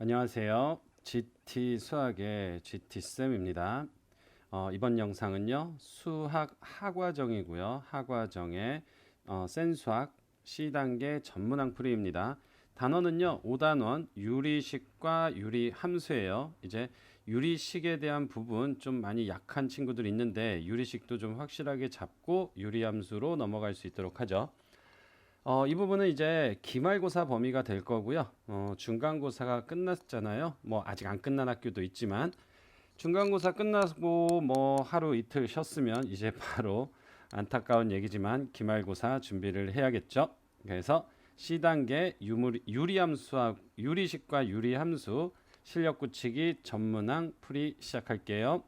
안녕하세요. GT 수학의 GT쌤입니다. 이번 영상은요, 수학 하과정이고요. 하과정의 센 수학 C단계 전문항 풀이입니다. 단원은요, 5단원 유리식과 유리함수예요. 이제 유리식에 대한 부분 좀 많이 약한 친구들이 있는데 유리식도 좀 확실하게 잡고 유리함수로 넘어갈 수 있도록 하죠. 이 부분은 이제 기말고사 범위가 될 거고요. 중간고사가 끝났잖아요. 뭐 아직 안 끝난 학교도 있지만 중간고사 끝나고 뭐 하루 이틀 쉬었으면 이제 바로 안타까운 얘기지만 기말고사 준비를 해야겠죠. 그래서 C단계 유리함수학 유리식과 유리함수 실력 굳히기 전문항 풀이 시작할게요.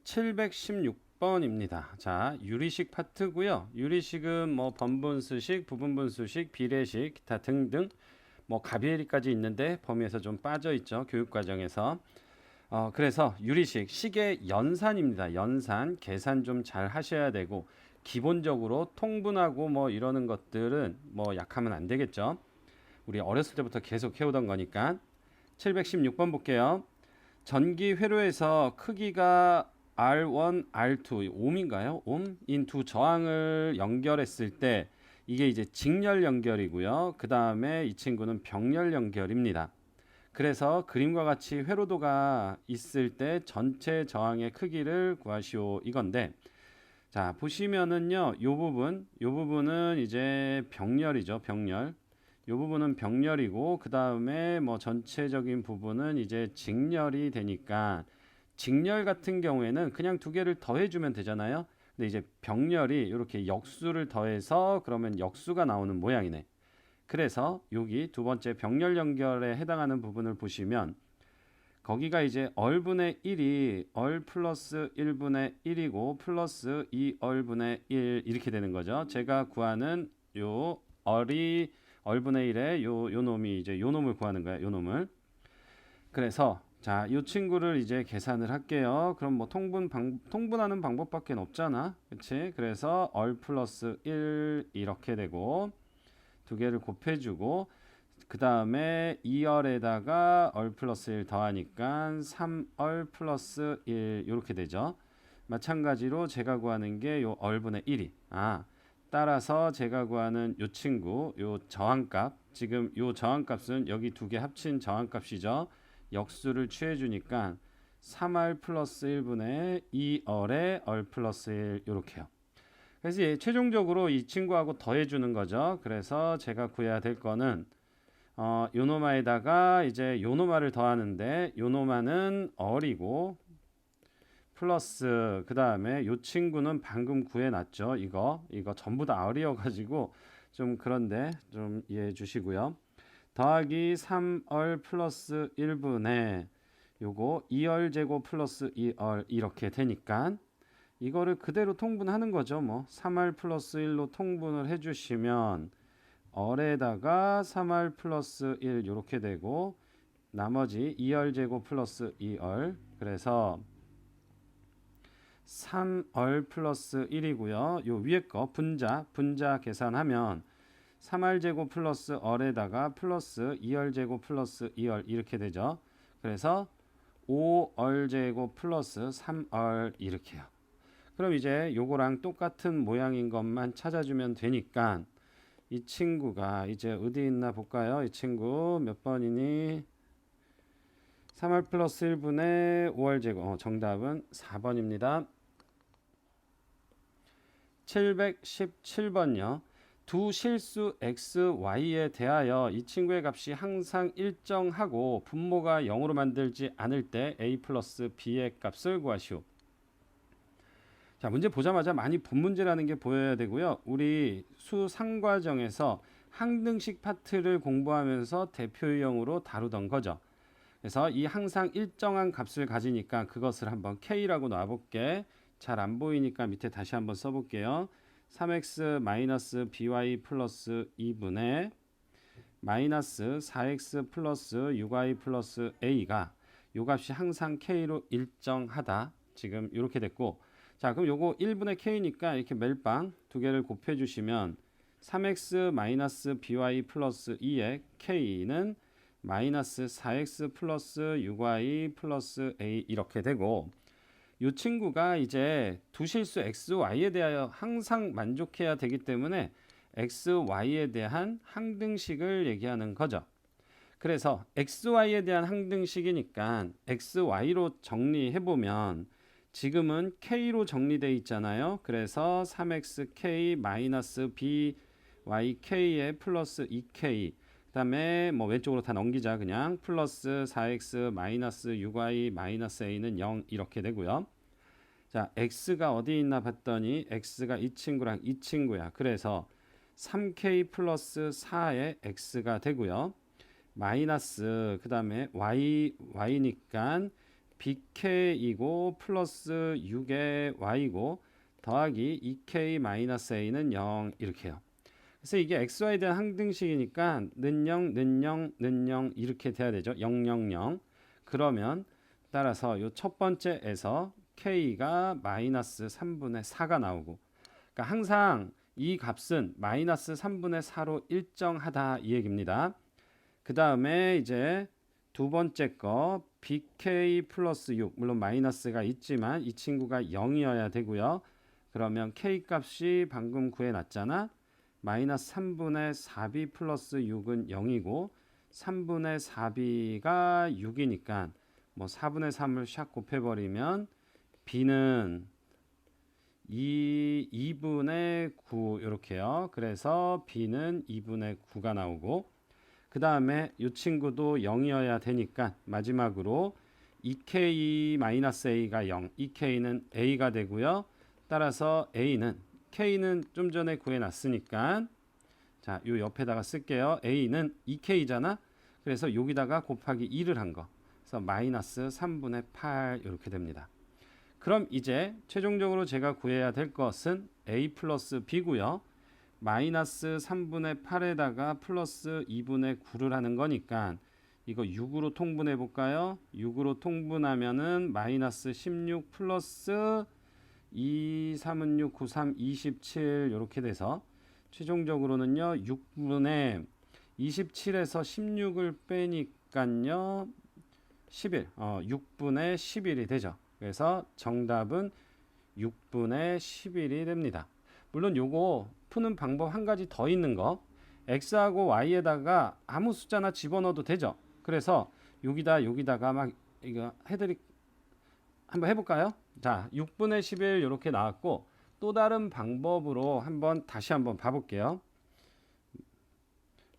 716번입니다. 자, 유리식 파트고요. 유리식은 뭐 번분수식, 부분분수식, 비례식, 기타 등등 뭐 가비엘이까지 있는데 범위에서 좀 빠져 있죠. 교육 과정에서. 그래서 유리식 식의 연산입니다. 연산 계산 좀 잘 하셔야 되고 기본적으로 통분하고 뭐 이러는 것들은 뭐 약하면 안 되겠죠. 우리 어렸을 때부터 계속 해오던 거니까. 716번 볼게요. 전기 회로에서 크기가 R1, R2, 옴인가요? 옴인 두 저항을 연결했을 때 이게 이제 직렬 연결이고요. 그 다음에 이 친구는 병렬 연결입니다. 그래서 그림과 같이 회로도가 있을 때 전체 저항의 크기를 구하시오 이건데, 자 보시면은요, 요 부분은 이제 병렬이죠. 병렬. 요 부분은 병렬이고 그 다음에 뭐 전체적인 부분은 이제 직렬이 되니까 직렬 같은 경우에는 그냥 두 개를 더해주면 되잖아요. 근데 이제 병렬이 이렇게 역수를 더해서 그러면 역수가 나오는 모양이네. 그래서 여기 두 번째 병렬 연결에 해당하는 부분을 보시면 거기가 이제 얼분의 1이 얼 플러스 1분의 1이고 플러스 2얼분의 1 이렇게 되는 거죠. 제가 구하는 요 얼이 얼분의 1에 요 놈이 이제 요 놈을 구하는 거야. 요 놈을. 그래서 자, 이 친구를 이제 계산을 할게요. 그럼 뭐 통분하는 방법밖에 없잖아. 그치? 그래서 얼 플러스 1 이렇게 되고 두 개를 곱해주고 그 다음에 2얼에다가 얼 플러스 1 더하니까 3얼 플러스 1 이렇게 되죠. 마찬가지로 제가 구하는 게 요 얼분의 1이. 따라서 제가 구하는 요 친구, 요 저항값, 지금 요 저항값은 여기 두 개 합친 저항값이죠. 역수를 취해주니까 3R 플러스 1분의 2얼에 얼 플러스 1 이렇게요. 그래서 최종적으로 이 친구하고 더해주는 거죠. 그래서 제가 구해야 될 거는 요노마에다가 이제 요노마를 더하는데 요노마는 얼이고 플러스 그 다음에 요 친구는 방금 구해놨죠. 이거 전부 다 얼이어 가지고 좀 그런데 좀 이해해 주시고요. 더하기 3얼 플러스 1분의 요거 2얼 제곱 플러스 2얼 이렇게 되니까 이거를 그대로 통분하는 거죠. 뭐 3R 플러스 1로 통분을 해주시면 얼에다가 3R 플러스 1 이렇게 되고 나머지 2R 제곱 플러스 2R 그래서 3R 플러스 1이고요. 요 위에 거 분자 계산하면 3R 제곱 플러스 얼에다가 플러스 2R 제곱 플러스 2R 이렇게 되죠. 그래서 5R 제곱 플러스 3R 이렇게요. 그럼 이제 요거랑 똑같은 모양인 것만 찾아주면 되니까 이 친구가 이제 어디 있나 볼까요? 이 친구 몇 번이니? 3R 플러스 1분의 5R 제곱. 정답은 4번입니다. 717번요. 두 실수 x, y에 대하여 이 친구의 값이 항상 일정하고 분모가 0으로 만들지 않을 때 a 플러스 b의 값을 구하시오. 자, 문제 보자마자 많이 본 문제라는 게 보여야 되고요. 우리 수상과정에서 항등식 파트를 공부하면서 대표 유형으로 다루던 거죠. 그래서 이 항상 일정한 값을 가지니까 그것을 한번 K라고 놔볼게. 잘 안 보이니까 밑에 다시 한번 써볼게요. 3x 마이너스 by 플러스 2분의 마이너스 4x 플러스 6y 플러스 a가 요 값이 항상 K로 일정하다. 지금 이렇게 됐고 자, 그럼 요거 1분의 K니까 이렇게 멜빵 두 개를 곱해 주시면 3x 마이너스 by 플러스 2의 k는 마이너스 4x 플러스 6y 플러스 a 이렇게 되고, 이 친구가 이제 두실수 x, y에 대하여 항상 만족해야 되기 때문에 x, y에 대한 항등식을 얘기하는 거죠. 그래서 x, y에 대한 항등식이니까 x, y로 정리해보면 지금은 k로 정리되어 있잖아요. 그래서 3xk 마이너스 byk에 플러스 2k, 그 다음에 뭐 왼쪽으로 다 넘기자. 그냥 플러스 4x 마이너스 6y 마이너스 a는 0 이렇게 되고요. 자, x가 어디 있나 봤더니 x가 이 친구랑 이 친구야. 그래서 3k 플러스 4의 x가 되고요. 마이너스 그 다음에 y니까 bk이고 플러스 6의 y고 더하기 2k 마이너스 a는 0 이렇게 해요. 그래서 이게 xy에 대한 항등식이니까 는 0, 는 0, 는 0 이렇게 돼야 되죠. 0, 0, 0. 그러면 따라서 이 첫 번째에서 k가 마이너스 3분의 4가 나오고, 그러니까 항상 이 값은 마이너스 3분의 4로 일정하다 이 얘기입니다. 그 다음에 이제 두 번째 거 bk 플러스 6, 물론 마이너스가 있지만 이 친구가 0이어야 되고요. 그러면 k 값이 방금 구해놨잖아. 마이너스 3분의 4b 플러스 6은 0이고 3분의 4b가 6이니까 뭐 4분의 3을 샥 곱해버리면 b는 2분의 9 이렇게요. 그래서 b는 2분의 9가 나오고, 그 다음에 이 친구도 0이어야 되니까 마지막으로 2k-a가 0, 2k는 a가 되고요. 따라서 k는 좀 전에 구해놨으니까 자, 요 옆에다가 쓸게요. a는 2k잖아. 그래서 여기다가 곱하기 2를 한 거. 그래서 마이너스 3분의 8 이렇게 됩니다. 그럼 이제 최종적으로 제가 구해야 될 것은 a 플러스 b고요. 마이너스 3분의 8에다가 플러스 2분의 9를 하는 거니까 이거 6으로 통분해 볼까요? 6으로 통분하면은 마이너스 16 플러스 2, 3은 6, 9, 3, 27 이렇게 돼서 최종적으로는요 6분의 27에서 16을 빼니까요 11, 6분의 11이 되죠. 그래서 정답은 6분의 11이 됩니다. 물론 요거 푸는 방법 한 가지 더 있는 거, x하고 y에다가 아무 숫자나 집어넣어도 되죠. 그래서 여기다가 막 이거 한번 해볼까요? 자, 6분의 11 이렇게 나왔고, 또 다른 방법으로 다시 한번 봐볼게요.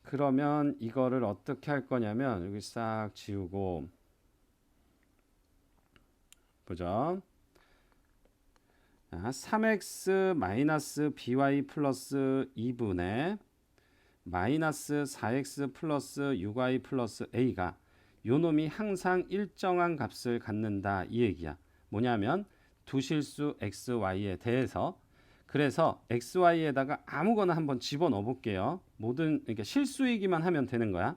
그러면 이거를 어떻게 할 거냐면 여기 싹 지우고 보죠. 3x 마이너스 by 플러스 2분의 마이너스 4x 플러스 6y 플러스 a가 요 놈이 항상 일정한 값을 갖는다 이 얘기야. 뭐냐면 두실수 x, y에 대해서. 그래서 x, y에다가 아무거나 한번 집어넣어 볼게요. 그러니까 실수이기만 하면 되는 거야.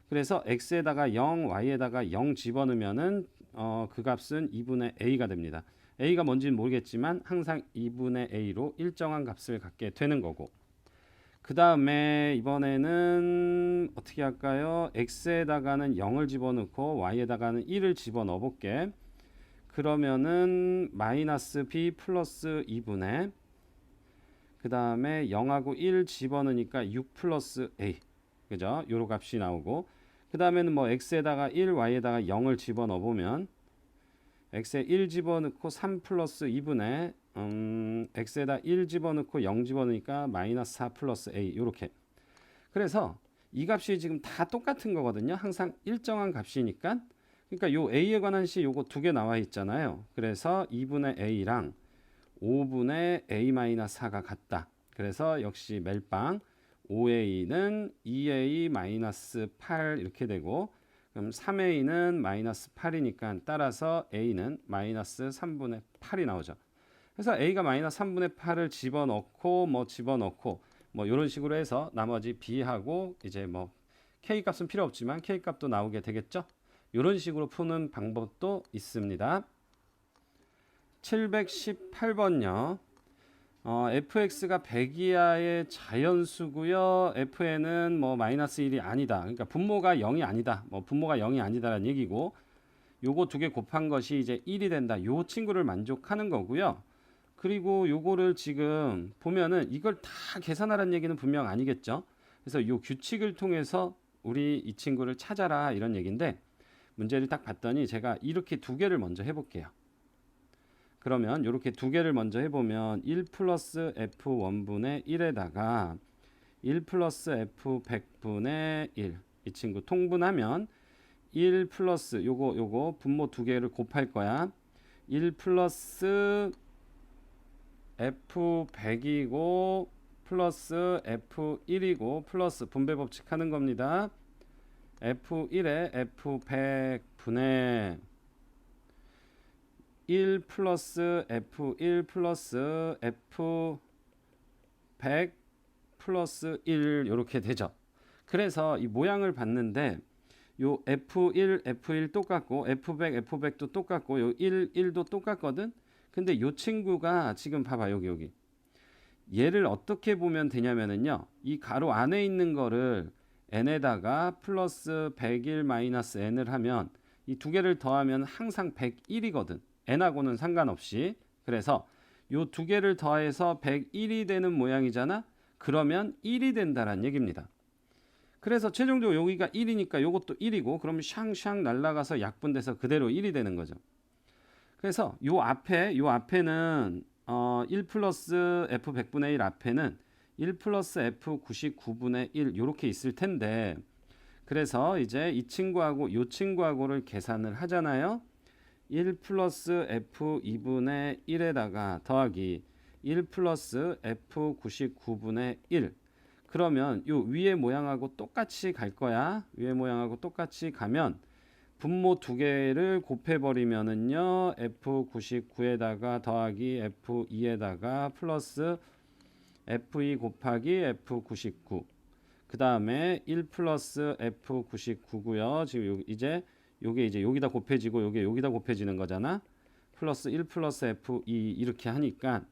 그래서 x에다가 0, y에다가 0 집어넣으면은 그 값은 2분의 a가 됩니다. a가 뭔지는 모르겠지만 항상 2분의 a로 일정한 값을 갖게 되는 거고, 그 다음에 이번에는 어떻게 할까요? x에다가는 0을 집어넣고 y에다가는 1을 집어넣어 볼게. 그러면은 마이너스 b 플러스 2분의 그 다음에 0하고 1 집어넣으니까 6 플러스 a, 그죠? 요로 값이 나오고, 그 다음에는 뭐 x에다가 1, y에다가 0을 집어넣어 보면 x에 1 집어넣고 3 플러스 2분의 x에다 1 집어넣고 0 집어넣으니까 마이너스 4 플러스 a 이렇게. 그래서 이 값이 지금 다 똑같은 거거든요. 항상 일정한 값이니까. 그러니까 요 a에 관한 시 요거 두 개 나와 있잖아요. 그래서 2분의 a랑 5분의 a 마이너스 4가 같다. 그래서 역시 멜빵 5a는 2a 마이너스 8 이렇게 되고, 그럼 3a는 마이너스 8이니까 따라서 a는 마이너스 3분의 8이 나오죠. 그래서 a가 마이너스 3분의 8을 집어넣고 뭐 이런 식으로 해서 나머지 b하고 이제 뭐 k 값은 필요 없지만 k 값도 나오게 되겠죠. 이런 식으로 푸는 방법도 있습니다. 718번요. fx가 100 이하의 자연수고요. fn은 뭐 마이너스 1이 아니다. 그러니까 분모가 0이 아니다. 뭐 분모가 0이 아니다라는 얘기고 요거 두 개 곱한 것이 이제 1이 된다. 요 친구를 만족하는 거고요. 그리고 요거를 지금 보면은 이걸 다 계산하라는 얘기는 분명 아니겠죠. 그래서 요 규칙을 통해서 우리 이 친구를 찾아라 이런 얘기인데 문제를 딱 봤더니 제가 이렇게 두 개를 먼저 해볼게요. 그러면 이렇게 두 개를 먼저 해보면 1 플러스 f1분의 1에다가 1 플러스 f 100분의 1 이 친구 통분하면 1 플러스 요거 분모 두 개를 곱할 거야. 1 플러스 f100이고 플러스 f1이고 플러스 분배 법칙 하는 겁니다. f1에 f100분의 1 플러스 f1 플러스 f100 플러스 1 이렇게 되죠. 그래서 이 모양을 봤는데 요 f1 똑같고 f100 f100도 똑같고 요 1도 똑같거든. 근데 요 친구가 지금 봐봐 여기 얘를 어떻게 보면 되냐면은요 이 가로 안에 있는 거를 n에다가 플러스 101 마이너스 n을 하면 이 두 개를 더하면 항상 101이거든. n하고는 상관없이. 그래서 요 두 개를 더해서 101이 되는 모양이잖아. 그러면 1이 된다라는 얘기입니다. 그래서 최종적으로 여기가 1이니까 요것도 1이고 그러면 샹샹 날아가서 약분돼서 그대로 1이 되는 거죠. 그래서 요 앞에는 1 플러스 f 100분의 1 앞에는 1 플러스 f 99분의 1 요렇게 있을 텐데 그래서 이제 이 친구하고 요 친구하고를 계산을 하잖아요. 1 플러스 f 2분의 1에다가 더하기 1 플러스 f 99분의 1 그러면 요 위에 모양하고 똑같이 갈 거야. 위에 모양하고 똑같이 가면 분모 두 개를 곱해버리면은요 f99에다가 더하기 f2에다가 플러스 f2 곱하기 f99 그 다음에 1 플러스 f99고요. 지금 요게 이제 여기다 곱해지고 요게 여기다 곱해지는 거잖아. 플러스 1 플러스 f2 이렇게 하니까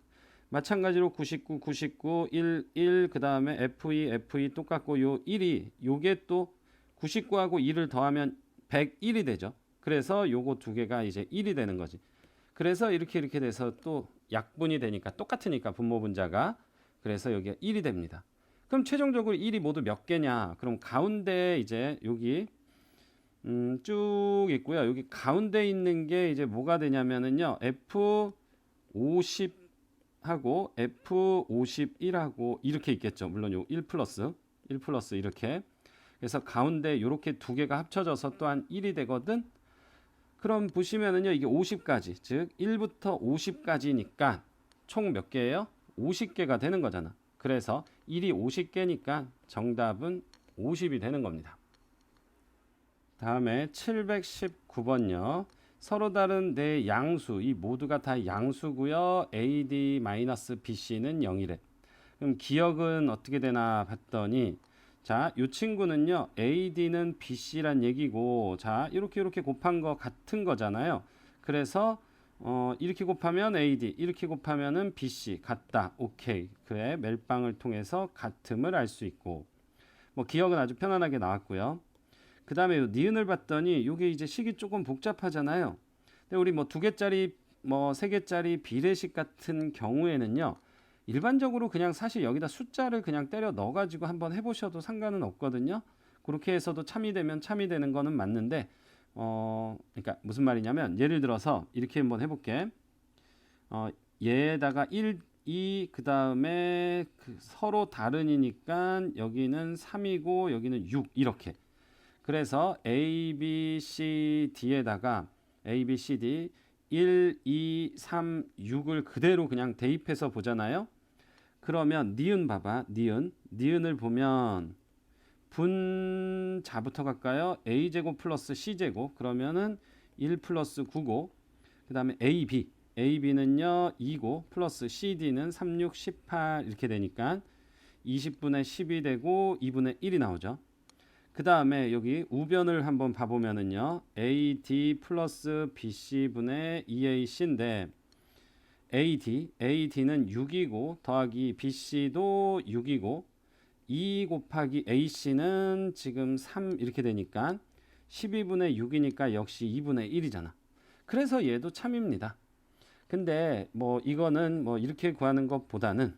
마찬가지로 99, 1, 그 다음에 f2 똑같고 요 1이 요게 또 99하고 2를 더하면 101이 되죠. 그래서 요거 두 개가 이제 1이 되는 거지. 그래서 이렇게 돼서 또 약분이 되니까 똑같으니까 분모 분자가 그래서 여기가 1이 됩니다. 그럼 최종적으로 1이 모두 몇 개냐? 그럼 가운데 이제 여기 쭉 있고요. 여기 가운데 있는 게 이제 뭐가 되냐면은요. F50 하고 F51하고 이렇게 있겠죠. 물론 요 1 플러스 이렇게. 그래서 가운데 이렇게 두 개가 합쳐져서 또한 1이 되거든. 그럼 보시면은요. 이게 50까지. 즉 1부터 50까지니까 총 몇 개예요? 50개가 되는 거잖아. 그래서 1이 50개니까 정답은 50이 되는 겁니다. 다음에 719번요. 서로 다른 네 양수, 이 모두가 다 양수고요. AD-BC는 0이래. 그럼 기억은 어떻게 되나 봤더니 자, 이 친구는요. AD는 BC란 얘기고 자, 이렇게 곱한 거 같은 거잖아요. 그래서 이렇게 곱하면 AD, 이렇게 곱하면은 BC 같다. 오케이. 그래. 멜빵을 통해서 같음을 알 수 있고 뭐 기억은 아주 편안하게 나왔고요. 그 다음에 니은을 봤더니 이게 이제 식이 조금 복잡하잖아요. 근데 우리 뭐 2개짜리 뭐 3개짜리 비례식 같은 경우에는요. 일반적으로 그냥 사실 여기다 숫자를 그냥 때려 넣어가지고 한번 해보셔도 상관은 없거든요. 그렇게 해서도 참이 되면 참이 되는 거는 맞는데 그러니까 무슨 말이냐면 예를 들어서 이렇게 한번 해볼게. 얘에다가 1, 2, 그 다음에 서로 다른이니까 여기는 3이고 여기는 6 이렇게. 그래서 A, B, C, D에다가 A, B, C, D 1, 2, 3, 6을 그대로 그냥 대입해서 보잖아요. 그러면 니은 봐봐. 니은을 보면 분자부터 갈까요? A제곱 플러스 C제곱 그러면은 1 플러스 9고 그 다음에 AB는요 2고 플러스 CD는 3, 6, 18 이렇게 되니까 20분의 10이 되고 2분의 1이 나오죠. 그 다음에 여기 우변을 한번 봐보면은요 AD 플러스 BC분의 EAC인데 AD는 6이고 더하기 BC도 6이고 2 곱하기 AC는 지금 3 이렇게 되니까 12분의 6이니까 역시 2분의 1이잖아. 그래서 얘도 참입니다. 근데 뭐 이거는 뭐 이렇게 구하는 것보다는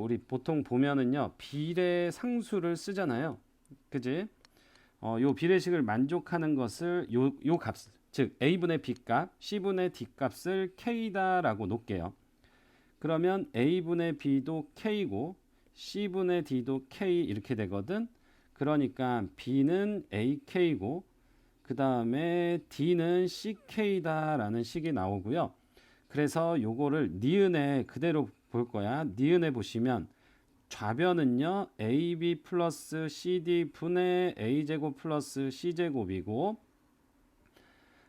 우리 보통 보면은요 비례 상수를 쓰잖아요. 그지? 요 비례식을 만족하는 것을 요 값, 즉 a분의 b 값, c분의 d 값을 k다라고 놓을게요. 그러면 a분의 b도 k고 c분의 d도 k 이렇게 되거든. 그러니까 b는 ak고 그 다음에 d는 ck다라는 식이 나오고요. 그래서 요거를 니은에 그대로 볼 거야. 니은에 보시면 좌변은요 ab 플러스 cd 분의 a제곱 플러스 c제곱이고,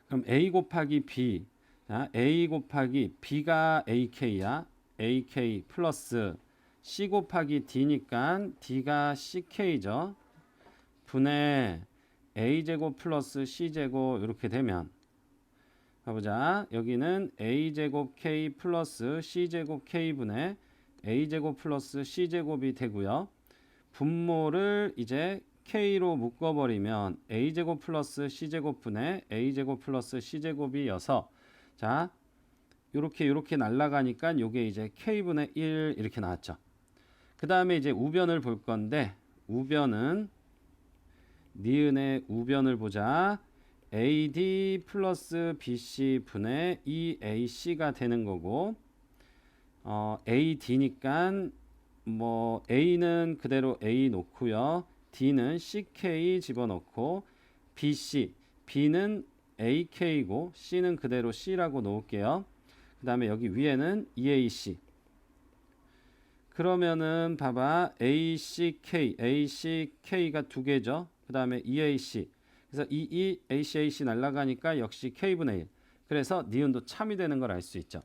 그럼 a 곱하기 b, 자, a 곱하기 b가 ak야. ak 플러스 c 곱하기 d니까 d가 ck죠. 분의 a제곱 플러스 c제곱 이렇게 되면 가보자. 여기는 a제곱 k 플러스 c제곱 k분의 a제곱 플러스 c제곱이 되고요. 분모를 이제 k로 묶어버리면 a제곱 플러스 c제곱 분의 a제곱 플러스 c제곱이어서, 자 요렇게 날아가니까 요게 이제 k분의 1 이렇게 나왔죠. 그 다음에 이제 우변을 볼 건데, 우변은 니은의 우변을 보자. AD 플러스 BC 분의 2AC가 되는 거고, AD니까 뭐 A는 그대로 A 놓고요. D는 CK 집어넣고, B는 AK고 C는 그대로 C라고 놓을게요. 그 다음에 여기 위에는 EAC. 그러면은 봐봐. ACK가 두 개죠. 그 다음에 EAC. 그래서 ACAC 날아가니까 역시 K분의 1. 그래서 니은도 참이 되는 걸 알 수 있죠.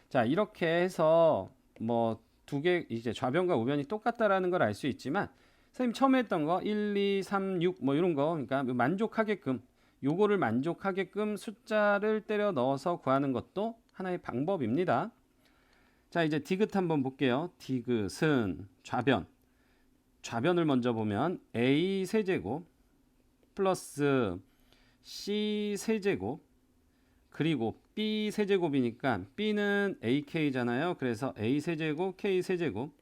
자, 이렇게 해서 뭐 두 개 이제 좌변과 우변이 똑같다라는 걸 알 수 있지만, 선생님 처음에 했던 거 1, 2, 3, 6 뭐 이런 거, 그러니까 만족하게끔 요거를 만족하게끔 숫자를 때려 넣어서 구하는 것도 하나의 방법입니다. 자, 이제 디귿 한번 볼게요. 디귿은 좌변을 먼저 보면 A 세제곱 플러스 C 세제곱 그리고 B 세제곱이니까 B는 AK잖아요. 그래서 A 세제곱 K 세제곱,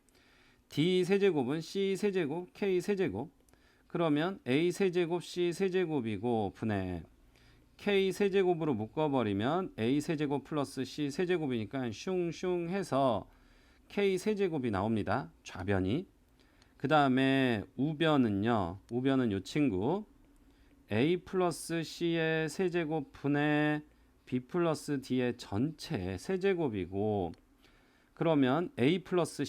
D 세제곱은 C 세제곱 K 세제곱, 그러면 A 세제곱 C 세제곱이고 분의 K 세제곱으로 묶어버리면 A 세제곱 플러스 C 세제곱이니까 슝슝 해서 K 세제곱이 나옵니다. 좌변이. 그 다음에 우변은 요 친구 A 플러스 C의 세제곱 분의 B 플러스 D의 전체 세제곱이고, 그러면 A 플러스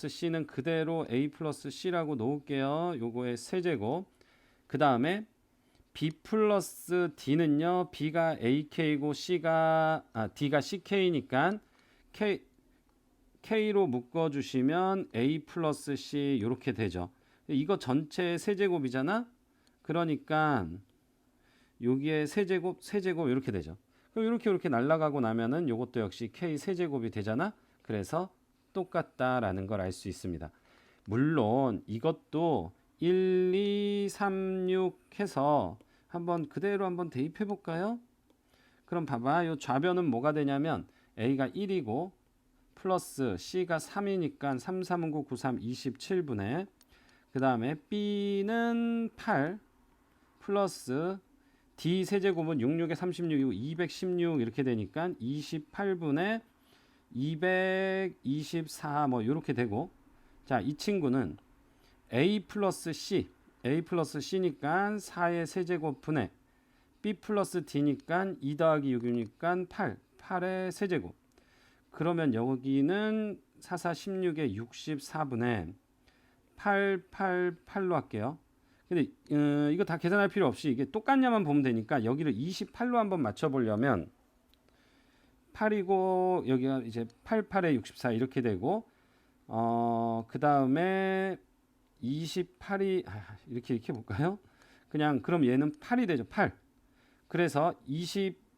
C는 그대로 A 플러스 C라고 놓을게요. 요거의 세제곱. 그 다음에 B 플러스 D는요, B가 AK고 D가 CK니까 K로 묶어주시면 A 플러스 C 이렇게 되죠. 이거 전체 세제곱이잖아. 그러니까 여기에 세제곱 이렇게 되죠. 그럼 이렇게 날아가고 나면은 요것도 역시 K 세제곱이 되잖아. 그래서 똑같다라는 걸 알 수 있습니다. 물론 이것도 1, 2, 3, 6 해서 그대로 한번 대입해 볼까요? 그럼 봐봐. 요 좌변은 뭐가 되냐면 A가 1이고 플러스 C가 3이니까 3, 3은 9, 9, 3, 27분의, 그 다음에 B는 8 플러스 D 세제곱은 6, 6에 36이고 216 이렇게 되니까 28분의 224 뭐 이렇게 되고, 자, 이 친구는 A 플러스 C니까 4의 세제곱 분의 B 플러스 D니까 2 더하기 6이니까 8의 세제곱. 그러면 여기는 4, 4, 16의 64분의 8로 할게요. 근데 이거 다 계산할 필요 없이 이게 똑같냐만 보면 되니까 여기를 28로 한번 맞춰보려면 8이고 여기가 이제 8에 64 이렇게 되고, 그 다음에 28이 이렇게 볼까요? 그냥 그럼 얘는 8이 되죠. 8. 그래서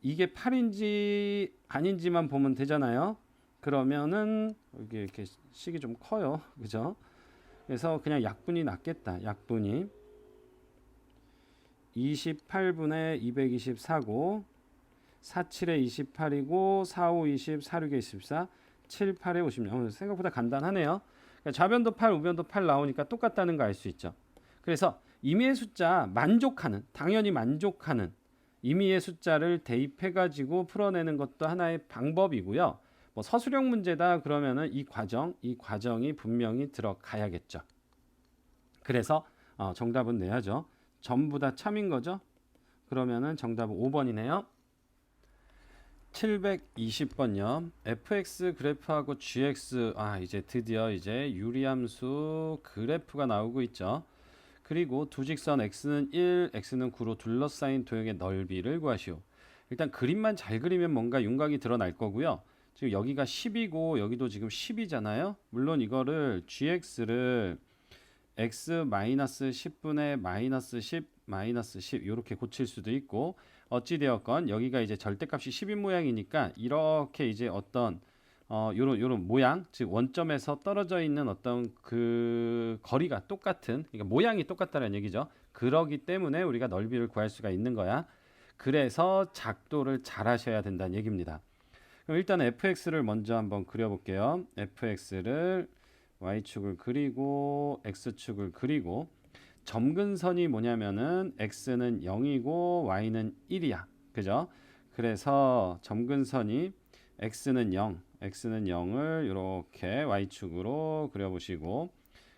이게 8인지 아닌지만 보면 되잖아요. 그러면은 이게 이렇게 식이 좀 커요. 그죠? 그래서 그냥 약분이 낫겠다. 약분이 28분의 224고 47에 28이고 45, 20, 46에 24, 7, 8에 56. 생각보다 간단하네요. 그러니까 좌변도 8, 우변도 8 나오니까 똑같다는 거 알 수 있죠. 그래서 임의의 숫자 만족하는, 당연히 만족하는 임의의 숫자를 대입해 가지고 풀어내는 것도 하나의 방법이고요. 뭐 서술형 문제다 그러면은 이 과정이 분명히 들어가야겠죠. 그래서 정답은 내야죠. 전부 다 참인 거죠. 그러면은 정답은 5번이네요. 720번요. fx 그래프하고 gx 이제 드디어 이제 유리함수 그래프가 나오고 있죠. 그리고 두 직선 x는 1, x는 9로 둘러싸인 도형의 넓이를 구하시오. 일단 그림만 잘 그리면 뭔가 윤곽이 드러날 거고요. 지금 여기가 10이고 여기도 지금 10이잖아요. 물론 이거를 gx를 x-10분의 -10 -10 이렇게 고칠 수도 있고 어찌 되었건 여기가 이제 절대값이 10인 모양이니까 이렇게 이제 어떤 요런 모양, 즉 원점에서 떨어져 있는 어떤 그 거리가 똑같은, 그러니까 모양이 똑같다는 얘기죠. 그러기 때문에 우리가 넓이를 구할 수가 있는 거야. 그래서 작도를 잘 하셔야 된다는 얘기입니다. 그럼 일단 fx를 먼저 한번 그려볼게요. fx를 y축을 그리고 x축을 그리고 점근선이 뭐냐면은 x는 0이고 y는 1이야. 그죠? 그래서 점근선이 x는 0을 이렇게 y축으로 그려보시고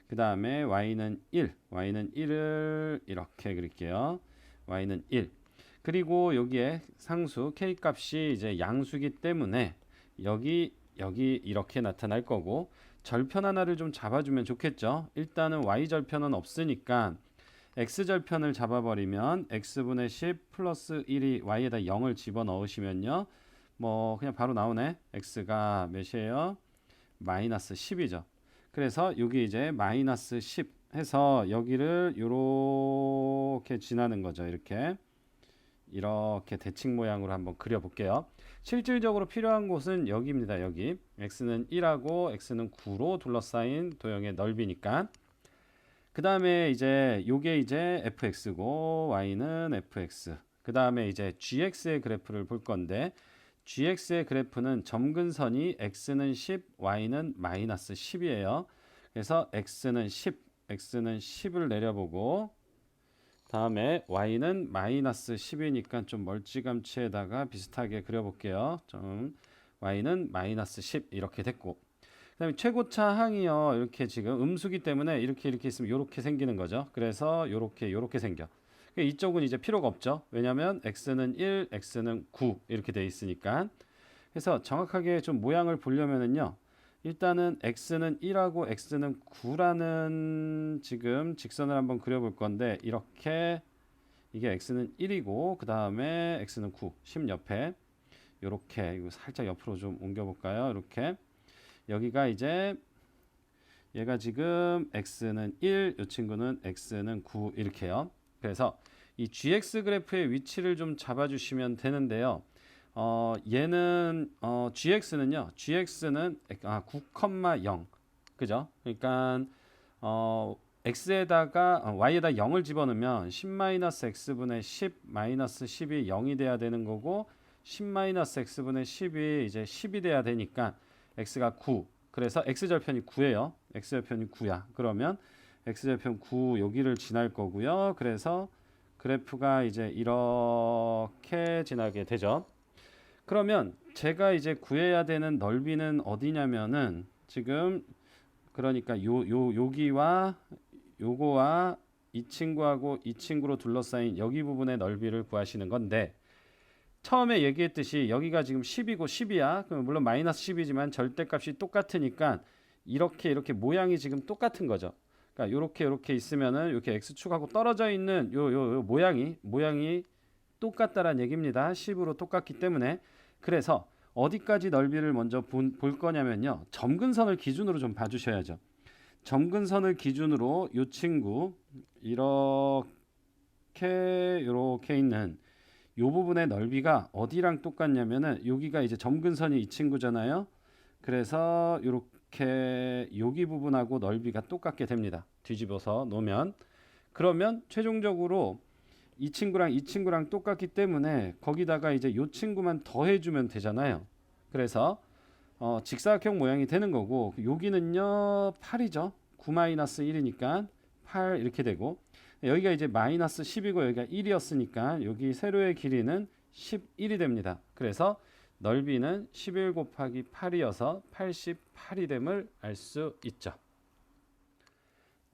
그 다음에 y는 1을 이렇게 그릴게요. y는 1. 그리고 여기에 상수 k 값이 이제 양수기 때문에 여기 이렇게 나타날 거고 절편 하나를 좀 잡아주면 좋겠죠. 일단은 y절편은 없으니까 x절편을 잡아버리면 x분의 10 플러스 1이 y에다 0을 집어넣으시면요. 뭐 그냥 바로 나오네. x가 몇이에요? 마이너스 10이죠. 그래서 여기 이제 마이너스 10 해서 여기를 이렇게 지나는 거죠. 이렇게 대칭 모양으로 한번 그려볼게요. 실질적으로 필요한 곳은 여기입니다. 여기 x는 1하고 x는 9로 둘러싸인 도형의 넓이니까 그 다음에 이제 요게 이제 fx고 y는 fx 그 다음에 이제 gx의 그래프를 볼 건데 gx의 그래프는 점근선이 x는 10 y는 마이너스 10이에요. 그래서 x는 10을 내려보고 다음에 y는 마이너스 10이니까 좀 멀찌감치에다가 비슷하게 그려볼게요. y는 마이너스 10 이렇게 됐고 그 다음에 최고차 항이요. 이렇게 지금 음수기 때문에 이렇게 있으면 이렇게 생기는 거죠. 그래서 이렇게 생겨. 이쪽은 이제 필요가 없죠. 왜냐하면 x는 1, x는 9 이렇게 돼 있으니까. 그래서 정확하게 좀 모양을 보려면은요. 일단은 x는 1하고 x는 9라는 지금 직선을 한번 그려볼 건데 이렇게 이게 x는 1이고 그 다음에 x는 9, 10 옆에 이렇게 이거 살짝 옆으로 좀 옮겨볼까요? 이렇게 여기가 이제 얘가 지금 x는 1, 이 친구는 x는 9 이렇게요. 그래서 이 gx 그래프의 위치를 좀 잡아주시면 되는데요. 얘는 gx는 9,0 그죠? 그러니까 x에다가 y에다 0을 집어넣으면 10-x분의 10-10이 0이 돼야 되는 거고 10-x분의 10이 이제 10이 돼야 되니까 x가 9. 그래서 x절편이 9예요. x절편이 9야. 그러면 x절편 9 여기를 지날 거고요. 그래서 그래프가 이제 이렇게 지나게 되죠. 그러면 제가 이제 구해야 되는 넓이는 어디냐면은 지금 그러니까 여기와 요거와 이 친구하고 이 친구로 둘러싸인 여기 부분의 넓이를 구하시는 건데 처음에 얘기했듯이 여기가 지금 10이고 10이야. 그럼 물론 마이너스 10이지만 절대값이 똑같으니까 이렇게 모양이 지금 똑같은 거죠. 그러니까 이렇게 있으면은 이렇게 x축하고 떨어져 있는 요 모양이 똑같다라는 얘기입니다. 10으로 똑같기 때문에 그래서 어디까지 넓이를 먼저 볼 거냐면요. 점근선을 기준으로 좀 봐주셔야죠. 점근선을 기준으로 이 친구 이렇게 있는 요 부분의 넓이가 어디랑 똑같냐면은 여기가 이제 점근선이 이 친구잖아요. 그래서 이렇게 여기 부분하고 넓이가 똑같게 됩니다. 뒤집어서 놓으면. 그러면 최종적으로 이 친구랑 똑같기 때문에 거기다가 이제 요 친구만 더해주면 되잖아요. 그래서 직사각형 모양이 되는 거고, 여기는요 8이죠. 9-1이니까 8 이렇게 되고, 여기가 이제 마이너스 10이고 여기가 1이었으니까 여기 세로의 길이는 11이 됩니다. 그래서 넓이는 11 곱하기 8이어서 88이 됨을 알 수 있죠.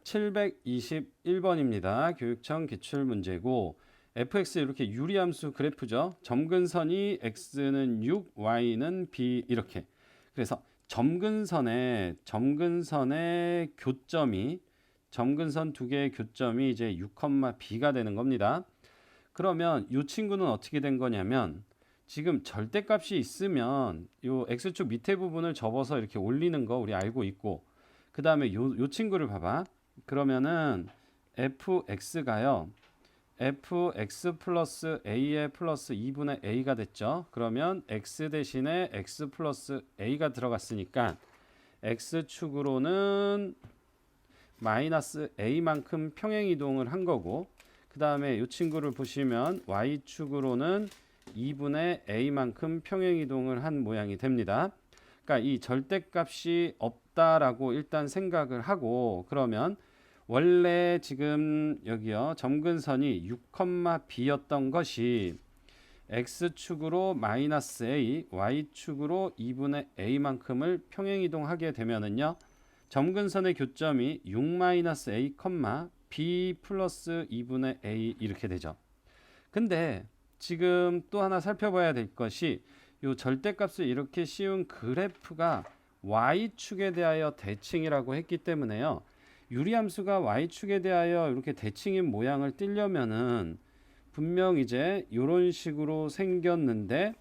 721번입니다. 교육청 기출문제고, fx 이렇게 유리함수 그래프죠. 점근선이 x는 6, y는 b 이렇게. 그래서 점근선의 교점이, 점근선 두 개의 교점이 이제 6, b가 되는 겁니다. 그러면 이 친구는 어떻게 된 거냐면, 지금 절대값이 있으면 요 x축 밑에 부분을 접어서 이렇게 올리는 거 우리 알고 있고, 그 다음에 요 친구를 봐봐. 그러면은 fx가요 fx 플러스 a의 플러스 2분의 a가 됐죠. 그러면 x 대신에 x 플러스 a가 들어갔으니까 x축으로는 마이너스 a만큼 평행이동을 한 거고, 그 다음에 이 친구를 보시면 y축으로는 2분의 a만큼 평행이동을 한 모양이 됩니다. 그러니까 이 절대값이 없다라고 일단 생각을 하고, 그러면 원래 지금 여기요 점근선이 6, b였던 것이 x축으로 마이너스 a, y축으로 2분의 a만큼을 평행이동하게 되면은요 점근선의 교점이 6-a, b 플러스 2분의 a 이렇게 되죠. 근데 지금 또 하나 살펴봐야 될 것이, 이 절대값을 이렇게 씌운 그래프가 y축에 대하여 대칭이라고 했기 때문에요. 유리함수가 y축에 대하여 이렇게 대칭인 모양을 띄려면은 분명 이제 이런 식으로 생겼는데,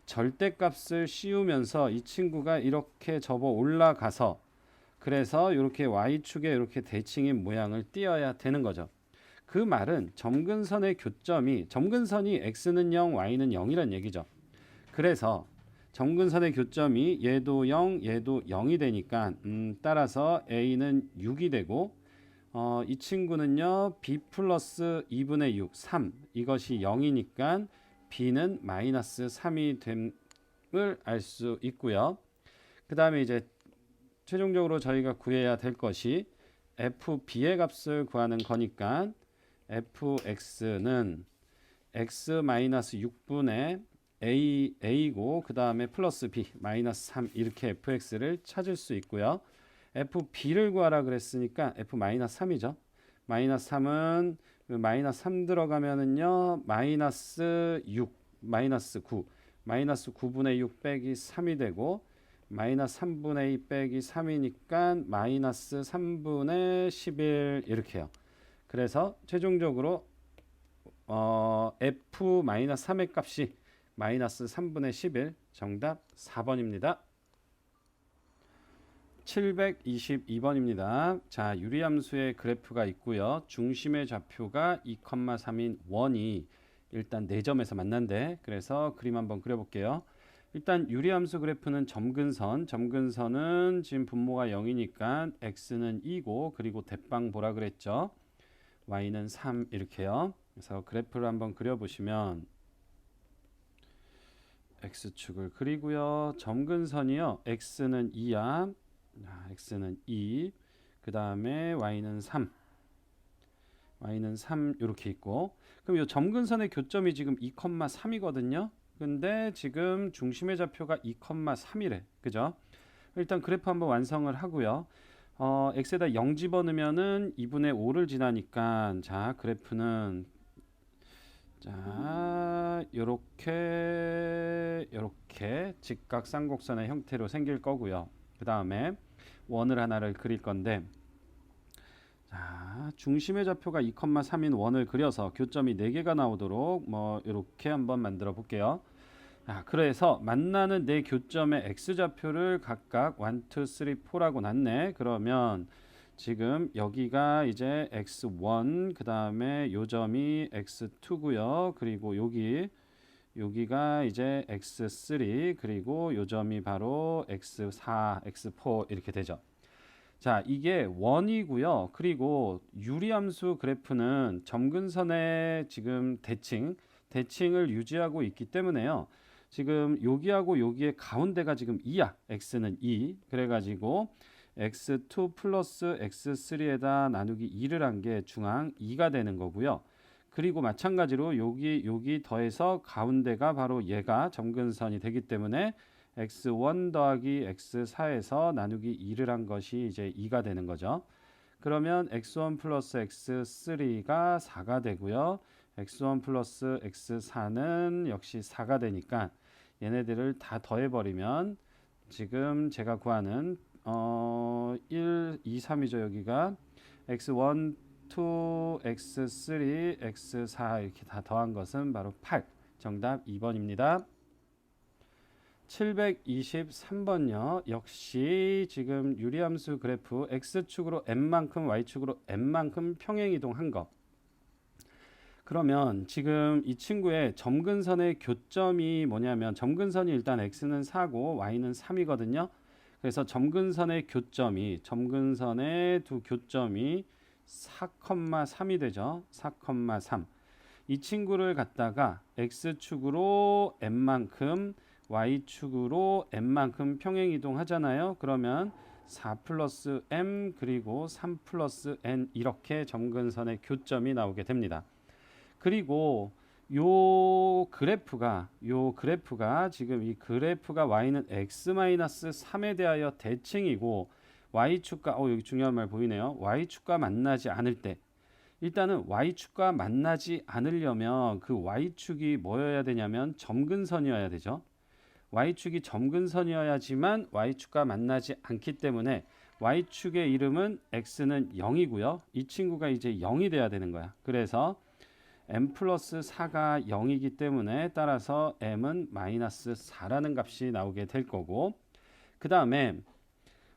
절대값을 씌우면서 이 친구가 이렇게 접어 올라가서, 그래서 이렇게 y축에 이렇게 대칭인 모양을 띄어야 되는 거죠. 그 말은 점근선의 교점이, 점근선이 x는 0, y는 0이란 얘기죠. 그래서 점근선의 교점이 얘도 0, 얘도 0이 되니까 따라서 a는 6이 되고, 이 친구는요 b 플러스 2분의 6, 3 이것이 0이니까 b는 마이너스 3이 됨을 알 수 있고요. 그 다음에 이제 최종적으로 저희가 구해야 될 것이 fb의 값을 구하는 거니까 fx는 x-6분의 a고, 그 다음에 플러스 b 마이너스 3 이렇게 fx를 찾을 수 있고요. fb를 구하라 그랬으니까 f-3이죠. 마이너스 3은 마이너스 3 들어가면은요 마이너스 6, 마이너스 9, 마이너스 9분의 6 빼기 3이 되고, 마이너스 3분의 2 빼기 3이니까 마이너스 3분의 11 이렇게요. 그래서 최종적으로 f-3의 값이 마이너스 3분의 11, 정답 4번입니다. 722번입니다. 자, 유리함수의 그래프가 있고요. 중심의 좌표가 2,3인 원이 일단 4점에서 만난대. 그래서 그림 한번 그려볼게요. 일단 유리함수 그래프는 점근선은 지금 분모가 0이니까 x는 2고, 그리고 대빵 보라 그랬죠. y는 3 이렇게요. 그래서 그래프를 한번 그려보시면 x축을 그리고요. 점근선이요. x는 2야. x는 2. 그 다음에 y는 3. y는 3 이렇게 있고, 그럼 이 점근선의 교점이 지금 2,3이거든요. 근데 지금 중심의 좌표가 2,3이래. 그죠? 일단 그래프 한번 완성을 하고요. x에다 0 집어넣으면은 2분의 5를 지나니까, 자, 그래프는 자, 요렇게 직각삼곡선의 형태로 생길 거고요. 그 다음에 원을 하나를 그릴 건데, 자, 중심의 좌표가 2,3인 원을 그려서 교점이 4개가 나오도록 뭐 이렇게 한번 만들어 볼게요. 자, 그래서 만나는 네 교점의 x좌표를 각각 1, 2, 3, 4라고 놨네. 그러면 지금 여기가 이제 x1, 그 다음에 요 점이 x2고요. 그리고 여기 여기가 이제 x3 그리고 요 점이 바로 x4, x4 이렇게 되죠. 자, 이게 원이고요. 그리고 유리함수 그래프는 점근선의 지금 대칭을 유지하고 있기 때문에요. 지금 여기하고 여기의 가운데가 지금 2야. x는 2. 그래가지고 x2 플러스 x3에다 나누기 2를 한 게 중앙 2가 되는 거고요. 그리고 마찬가지로 여기 더해서 가운데가 바로 얘가 점근선이 되기 때문에 x1 더하기 x4에서 나누기 2를 한 것이 이제 2가 되는 거죠. 그러면 x1 플러스 x3가 4가 되고요. x1 플러스 x4는 역시 4가 되니까 얘네들을 다 더해버리면 지금 제가 구하는 1, 2, 3이죠. 여기가 x1, 2, x3, x4 이렇게 다 더한 것은 바로 8. 정답 2번입니다. 723번요. 역시 지금 유리함수 그래프 x축으로 n만큼 y축으로 n만큼 평행이동한 거. 그러면 지금 이 친구의 점근선의 교점이 뭐냐면 점근선이 일단 x는 4고 y는 3이거든요. 그래서 점근선의 두 교점이 4,3이 되죠. 4,3. 이 친구를 갖다가 x축으로 n만큼 y축으로 n만큼 평행이동 하잖아요. 그러면 4 플러스 m 그리고 3 플러스 n 이렇게 점근선의 교점이 나오게 됩니다. 그리고 요 그래프가 지금 이 그래프가 y는 x-3에 대하여 대칭이고 y축과 여기 중요한 말 보이네요. y축과 만나지 않을 때 일단은 y축과 만나지 않으려면 그 y축이 뭐여야 되냐면 점근선이어야 되죠. y축이 점근선이어야지만 y축과 만나지 않기 때문에 y축의 이름은 x는 0이고요. 이 친구가 이제 0이 돼야 되는 거야. 그래서 m 플러스 4가 0이기 때문에 따라서 m은 마이너스 4라는 값이 나오게 될 거고, 그 다음에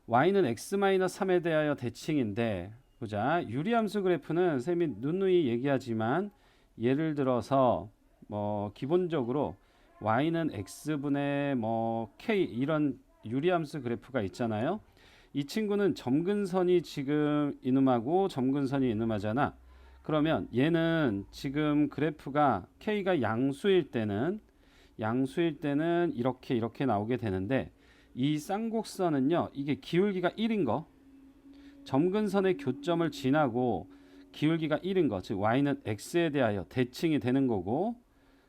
y는 x-3에 대하여 대칭인데, 보자. 유리함수 그래프는 쌤이 누누이 얘기하지만 예를 들어서 기본적으로 y는 x분의 k 이런 유리함수 그래프가 있잖아요. 이 친구는 점근선이 지금 이놈하고 점근선이 이놈하잖아. 그러면 얘는 지금 그래프가 k가 양수일 때는 이렇게 나오게 되는데, 이 쌍곡선은요, 이게 기울기가 1인 거, 점근선의 교점을 지나고 기울기가 1인 거, 즉 y는 x에 대하여 대칭이 되는 거고,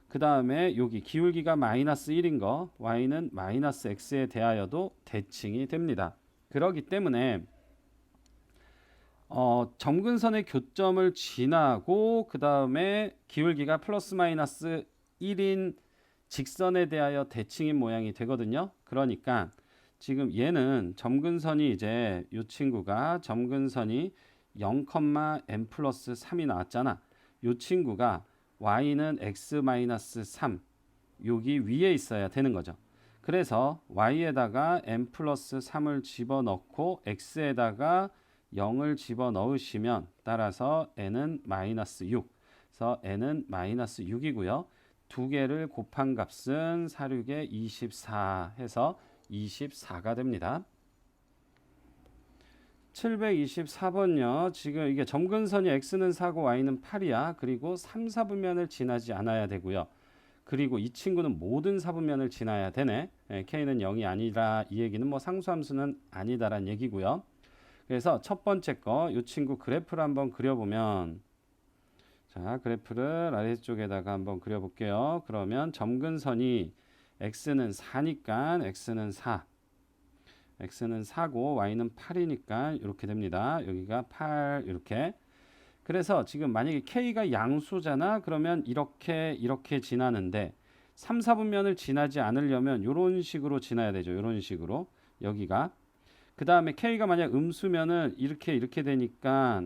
그 다음에 여기 기울기가 마이너스 1인 거, y는 마이너스 x에 대하여도 대칭이 됩니다. 그렇기 때문에 점근선의 교점을 지나고 그 다음에 기울기가 플러스 마이너스 1인 직선에 대하여 대칭인 모양이 되거든요. 그러니까 지금 얘는 점근선이 이제 이 친구가 점근선이 0,m 플러스 3이 나왔잖아. 이 친구가 y는 x 마이너스 3 여기 위에 있어야 되는 거죠. 그래서 y에다가 m 플러스 3을 집어넣고 x에다가 0을 집어넣으시면 따라서 n은 마이너스 6. 그래서 n은 마이너스 6이고요. 두 개를 곱한 값은 4, 6에 24 해서 24가 됩니다. 724번요. 지금 이게 점근선이 x는 4고 y는 8이야. 그리고 3, 4분면을 지나지 않아야 되고요. 그리고 이 친구는 모든 4분면을 지나야 되네. k는 0이 아니라 이 얘기는 상수함수는 아니다란 얘기고요. 그래서 첫 번째 거, 이 친구 그래프를 한번 그려보면, 자, 그래프를 아래쪽에다가 한번 그려볼게요. 그러면 점근선이 x는 4니까 x는 4. x는 4고 y는 8이니까 이렇게 됩니다. 여기가 8 이렇게. 그래서 지금 만약에 k가 양수잖아. 그러면 이렇게 지나는데 3, 4분면을 지나지 않으려면 이런 식으로 지나야 되죠. 이런 식으로. 여기가. 그 다음에 k가 만약 음수면은 이렇게 되니까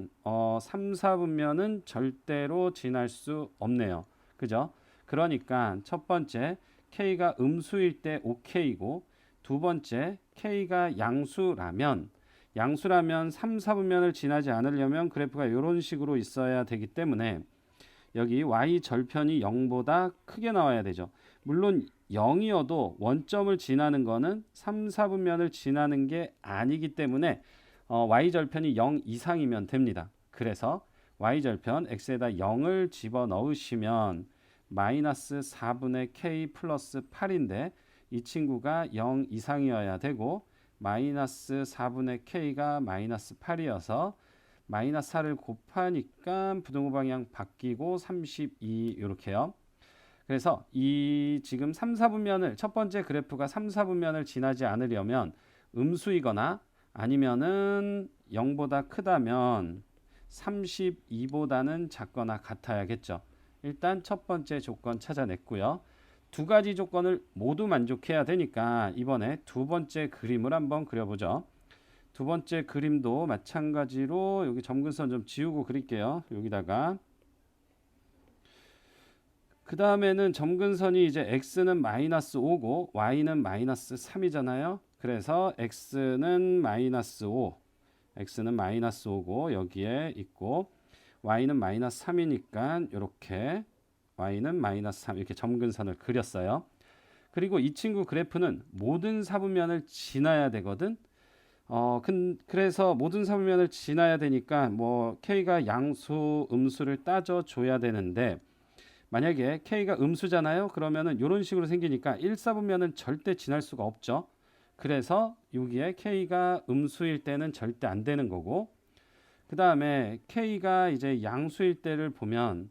3, 4분면은 절대로 지날 수 없네요. 그죠? 그러니까 첫 번째 k가 음수일 때 OK이고, 두 번째 k가 양수라면 3, 4분면을 지나지 않으려면 그래프가 이런 식으로 있어야 되기 때문에 여기 y 절편이 0보다 크게 나와야 되죠. 물론 0이어도 원점을 지나는 거는 3, 4분면을 지나는 게 아니기 때문에 y절편이 0 이상이면 됩니다. 그래서 y절편 x에다 0을 집어넣으시면 마이너스 4분의 k 플러스 8인데 이 친구가 0 이상이어야 되고 마이너스 4분의 k가 마이너스 8이어서 마이너스 4를 곱하니까 부등호 방향 바뀌고 32 이렇게요. 그래서 이 지금 3, 4분면을 첫 번째 그래프가 3, 4분면을 지나지 않으려면 음수이거나 아니면은 0보다 크다면 32보다는 작거나 같아야겠죠. 일단 첫 번째 조건 찾아냈고요. 두 가지 조건을 모두 만족해야 되니까 이번에 두 번째 그림을 한번 그려보죠. 두 번째 그림도 마찬가지로 여기 점근선 좀 지우고 그릴게요. 여기다가 그 다음에는 점근선이 이제 x는 마이너스 5고 y는 마이너스 3이잖아요. 그래서 x는 마이너스 5, x는 마이너스 5고 여기에 있고 y는 마이너스 3이니까 이렇게 y는 마이너스 3 이렇게 점근선을 그렸어요. 그리고 이 친구 그래프는 모든 사분면을 지나야 되거든. 그래서 모든 사분면을 지나야 되니까 뭐 k가 양수, 음수를 따져 줘야 되는데 만약에 k가 음수잖아요. 그러면은 이런 식으로 생기니까 1사분면은 절대 지날 수가 없죠. 그래서 여기에 k가 음수일 때는 절대 안 되는 거고 그 다음에 k가 이제 양수일 때를 보면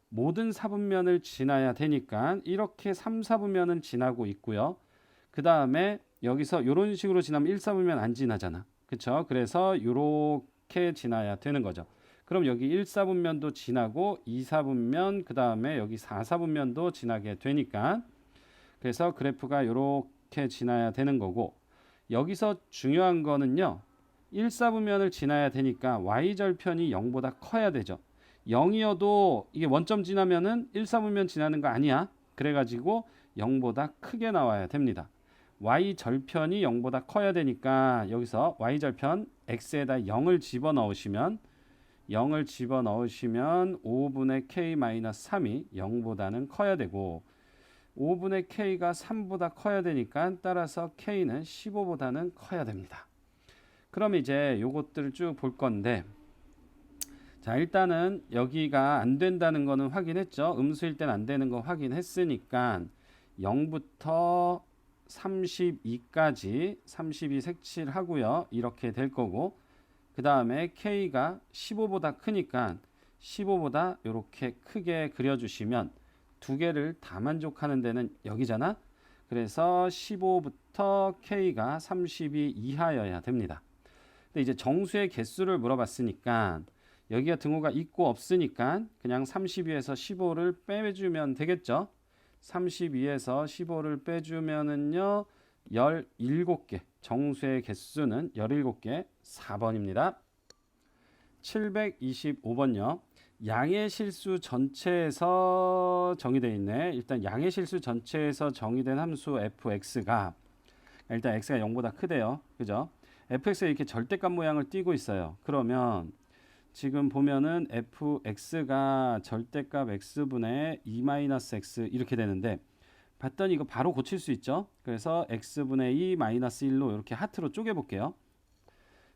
모든 사분면을 지나야 되니까 이렇게 3, 4분면은 지나고 있고요. 그 다음에 여기서 이런 식으로 지나면 1, 4분면 안 지나잖아. 그렇죠? 그래서 이렇게 지나야 되는 거죠. 그럼 여기 1, 4분면도 지나고 2, 4분면 그 다음에 여기 4, 4분면도 지나게 되니까 그래서 그래프가 이렇게 지나야 되는 거고 여기서 중요한 거는요. 1, 4분면을 지나야 되니까 y절편이 0보다 커야 되죠. 0이어도 이게 원점 지나면은 1, 4분면 지나는 거 아니야. 그래가지고 0보다 크게 나와야 됩니다. y절편이 0보다 커야 되니까 여기서 y절편 x에다 0을 집어넣으시면 5분의 k-3이 0보다는 커야 되고 5분의 k가 3보다 커야 되니까 따라서 k는 15보다는 커야 됩니다. 그럼 이제 요것들을 쭉 볼 건데 자 일단은 여기가 안 된다는 거는 확인했죠. 음수일 땐 안 되는 거 확인했으니까 0부터 32까지 32 색칠하고요. 이렇게 될 거고 그 다음에 K가 15보다 크니까 15보다 이렇게 크게 그려주시면 두 개를 다 만족하는 데는 여기잖아. 그래서 15부터 K가 32 이하여야 됩니다. 근데 이제 정수의 개수를 물어봤으니까 여기가 등호가 있고 없으니까 그냥 32에서 15를 빼주면 되겠죠. 32에서 15를 빼주면은요 17개 정수의 개수는 17개 4번입니다. 725번요. 양의 실수 전체에서 정의되어 있네. 일단 양의 실수 전체에서 정의된 함수 fx가 일단 x가 0보다 크대요. 그죠? fx가 이렇게 절대값 모양을 띠고 있어요. 그러면 지금 보면은 fx가 절대값 x분의 2-x 이렇게 되는데 봤더니 이거 바로 고칠 수 있죠. 그래서 x분의 2 마이너스 1로 이렇게 하트로 쪼개 볼게요.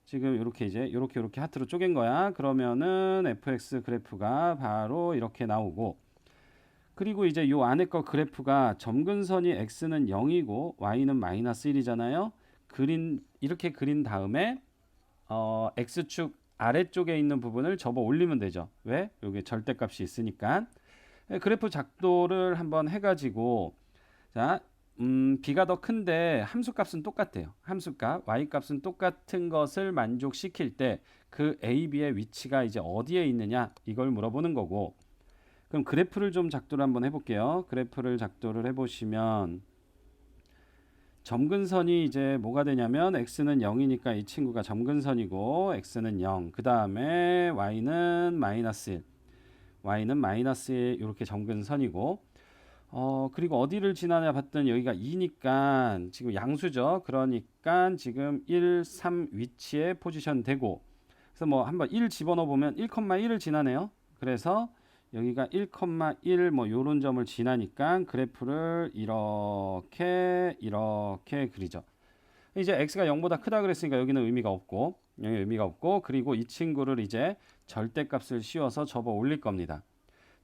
지금 이렇게 이제 이렇게 하트로 쪼갠 거야. 그러면은 fx 그래프가 바로 이렇게 나오고 그리고 이제 요 안에 거 그래프가 점근선이 x는 0이고 y는 마이너스 1이잖아요. 이렇게 그린 다음에 x축 아래쪽에 있는 부분을 접어 올리면 되죠. 왜? 여기 절대값이 있으니까. 그래프 작도를 한번 해가지고 자, b가 더 큰데 함수값은 똑같대요. 함수값 y값은 똑같은 것을 만족시킬 때 그 a, b의 위치가 이제 어디에 있느냐 이걸 물어보는 거고 그럼 그래프를 좀 작도를 한번 해볼게요. 그래프를 작도를 해보시면 점근선이 이제 뭐가 되냐면 x는 0이니까 이 친구가 점근선이고 x는 0. 그 다음에 y는 마이너스 1. y는 마이너스 1 이렇게 점근선이고 그리고 어디를 지나냐 봤더니 여기가 2니까 지금 양수죠. 그러니까 지금 1, 3 위치에 포지션 되고 그래서 뭐 한번 1 집어넣어 보면 1,1을 지나네요. 그래서 여기가 1,1 뭐 요런 점을 지나니까 그래프를 이렇게 그리죠. 이제 x가 0보다 크다 그랬으니까 여기는 의미가 없고, 여기 의미가 없고, 그리고 이 친구를 이제 절대값을 씌워서 접어 올릴 겁니다.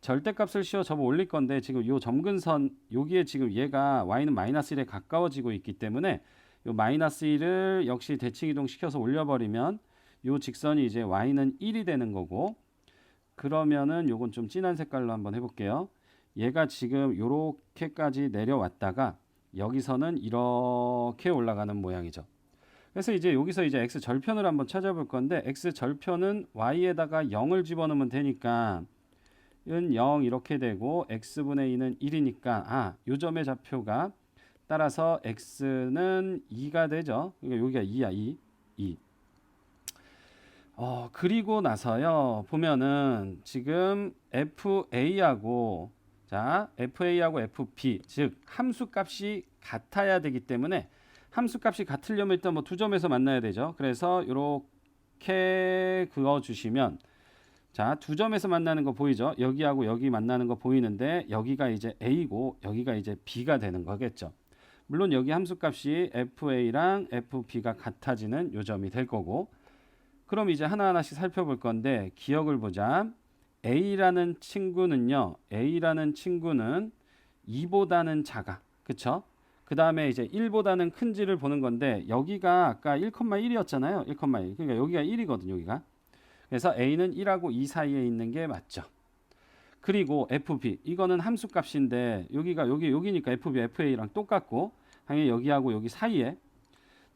절대값을 씌워 접어 올릴 건데 지금 요 점근선 여기에 지금 얘가 y는 마이너스 1에 가까워지고 있기 때문에 요 마이너스 1을 역시 대칭 이동 시켜서 올려버리면 요 직선이 이제 y는 1이 되는 거고, 그러면은 요건 좀 진한 색깔로 한번 해볼게요. 얘가 지금 요렇게까지 내려왔다가 여기서는 이렇게 올라가는 모양이죠. 그래서 이제 여기서 이제 x 절편을 한번 찾아볼 건데, x 절편은 y에다가 0을 집어넣으면 되니까 은 0 이렇게 되고 x분의 2는 1이니까 요 점의 좌표가 따라서 x는 2가 되죠. 그러니까 여기가 2야, 2. 그리고 나서요. 보면은 지금 FA하고 FB, 즉 함수 값이 같아야 되기 때문에 함수 값이 같으려면 일단 뭐 두 점에서 만나야 되죠. 그래서 이렇게 그어 주시면 두 점에서 만나는 거 보이죠? 여기하고 여기 만나는 거 보이는데 여기가 이제 A고 여기가 이제 B가 되는 거겠죠. 물론 여기 함수값이 FA랑 FB가 같아지는 요점이 될 거고, 그럼 이제 하나하나씩 살펴볼 건데 기억을 보자. A라는 친구는 2보다는 작아. 그쵸? 그 다음에 이제 1보다는 큰지를 보는 건데 여기가 아까 1,1이었잖아요. 1,1. 그러니까 여기가 1이거든, 여기가. 그래서 A는 1하고 2 사이에 있는 게 맞죠. 그리고 FB, 이거는 함수값인데 여기가 여기니까 FB, FA랑 똑같고 당연히 여기하고 여기 사이에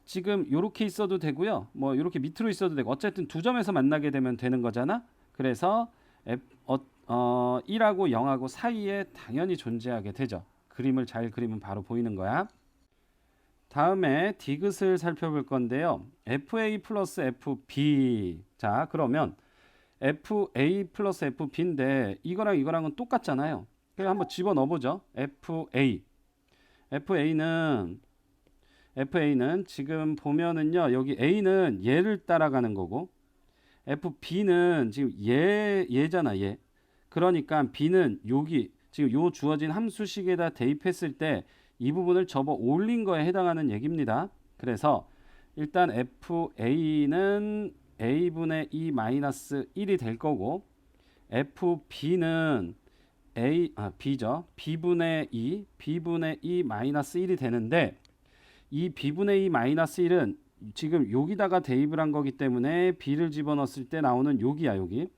지금 이렇게 있어도 되고요. 뭐 이렇게 밑으로 있어도 되고 어쨌든 두 점에서 만나게 되면 되는 거잖아. 그래서 1하고 0하고 사이에 당연히 존재하게 되죠. 그림을 잘 그리면 바로 보이는 거야. 다음에 디귿을 살펴볼 건데요. FA 플러스 FB. 자, 그러면 FA 플러스 FB인데 이거랑 이거랑은 똑같잖아요. 그래서 한번 집어넣어 보죠. FA는 지금 보면은요. 여기 A는 얘를 따라가는 거고 FB는 지금 얘잖아, 얘. 그러니까 B는 여기 지금 요 주어진 함수식에다 대입했을 때 이 부분을 접어 올린 거에 해당하는 얘기입니다. 그래서 일단 FA는 A분의 2 마이너스 1이 될 거고, FB는 B죠. B분의 2 마이너스 1이 되는데, 이 B분의 2 마이너스 1은 지금 여기다가 대입을 한 거기 때문에 B를 집어넣었을 때 나오는 여기야, 여기.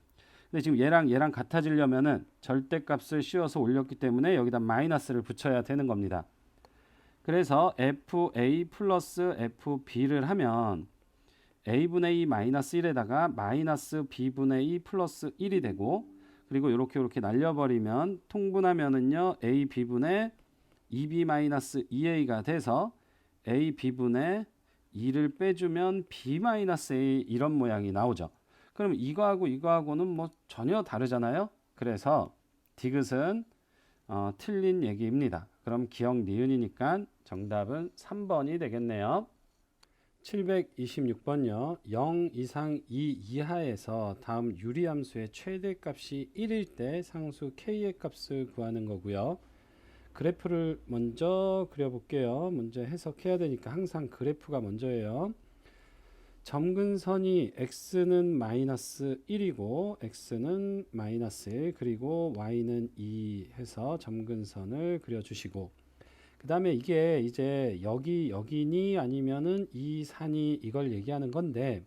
근데 지금 얘랑 같아지려면은 절대값을 씌워서 올렸기 때문에 여기다 마이너스를 붙여야 되는 겁니다. 그래서 FA 플러스 FB를 하면 A분의 2 마이너스 1에다가 마이너스 B분의 2 플러스 1이 되고, 그리고 이렇게 날려버리면 통분하면은요 A B분의 2B 마이너스 2A가 돼서 A B분의 2를 빼주면 B 마이너스 A 이런 모양이 나오죠. 그럼 이거하고는 뭐 전혀 다르잖아요. 그래서 디귿은 틀린 얘기입니다. 그럼 기억 니은이니까 정답은 3번이 되겠네요. 726번요. 0 이상 2 이하에서 다음 유리함수의 최대값이 1일 때 상수 k의 값을 구하는 거고요. 그래프를 먼저 그려볼게요. 먼저 해석해야 되니까 항상 그래프가 먼저예요. 점근선이 x는 마이너스 1이고 x는 마이너스 1 그리고 y는 2 해서 점근선을 그려주시고, 그 다음에 이게 이제 여기니 아니면은 이 산이 이걸 얘기하는 건데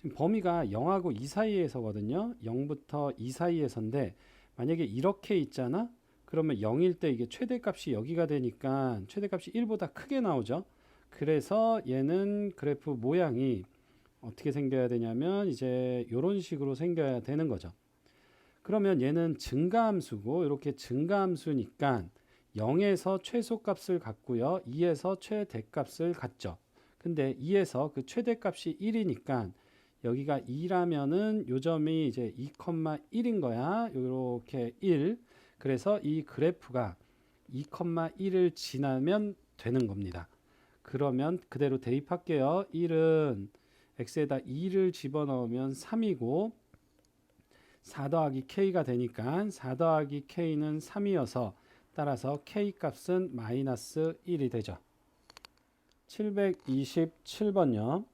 지금 범위가 0하고 2 사이에서거든요. 0부터 2 사이에서인데 만약에 이렇게 있잖아. 그러면 0일 때 이게 최대값이 여기가 되니까 최대값이 1보다 크게 나오죠. 그래서 얘는 그래프 모양이 어떻게 생겨야 되냐면 이제 이런 식으로 생겨야 되는 거죠. 그러면 얘는 증가함수고 이렇게 증가함수니까 0에서 최소값을 갖고요. 2에서 최대값을 갖죠. 근데 2에서 그 최대값이 1이니까 여기가 2라면은 요 점이 이제 2,1인 거야. 요렇게 1. 그래서 이 그래프가 2,1을 지나면 되는 겁니다. 그러면 그대로 대입할게요. 1은 x에다 2를 집어넣으면 3이고 4 더하기 k가 되니까 4 더하기 k는 3이어서 따라서 k 값은 마이너스 1이 되죠. 727번요.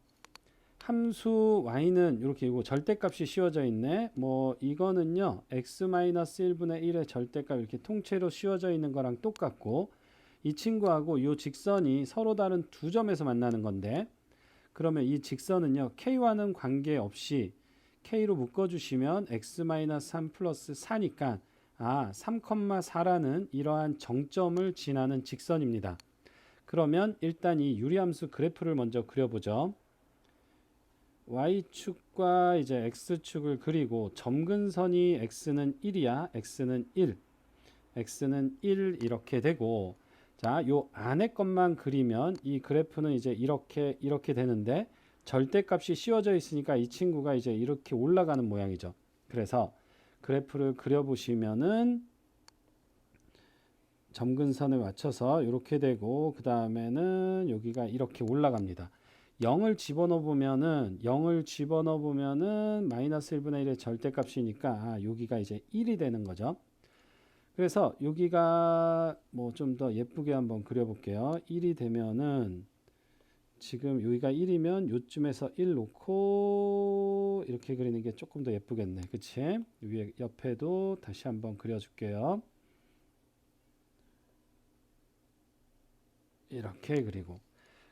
함수 y는 이렇게 이거 절대값이 씌워져 있네. 뭐 이거는요 x-1분의 1의 절대값 이렇게 통째로 씌워져 있는 거랑 똑같고, 이 친구하고 이 직선이 서로 다른 두 점에서 만나는 건데, 그러면 이 직선은요 k와는 관계없이 k로 묶어주시면 x-3 플러스 4니까 3,4라는 이러한 정점을 지나는 직선입니다. 그러면 일단 이 유리함수 그래프를 먼저 그려보죠. y축과 이제 x축을 그리고 점근선이 x는 1이야. x는 1. x는 1 이렇게 되고, 자, 요 안에 것만 그리면 이 그래프는 이제 이렇게 되는데, 절대값이 씌워져 있으니까 이 친구가 이제 이렇게 올라가는 모양이죠. 그래서 그래프를 그려보시면은 점근선을 맞춰서 이렇게 되고, 그 다음에는 여기가 이렇게 올라갑니다. 0을 집어넣어 보면은 마이너스 1분의 1의 절대값이니까 여기가 이제 1이 되는 거죠. 그래서 여기가 뭐 좀 더 예쁘게 한번 그려볼게요. 1이 되면은 지금 여기가 1이면 요쯤에서 1 놓고 이렇게 그리는 게 조금 더 예쁘겠네. 그치? 위에 옆에도 다시 한번 그려줄게요. 이렇게 그리고,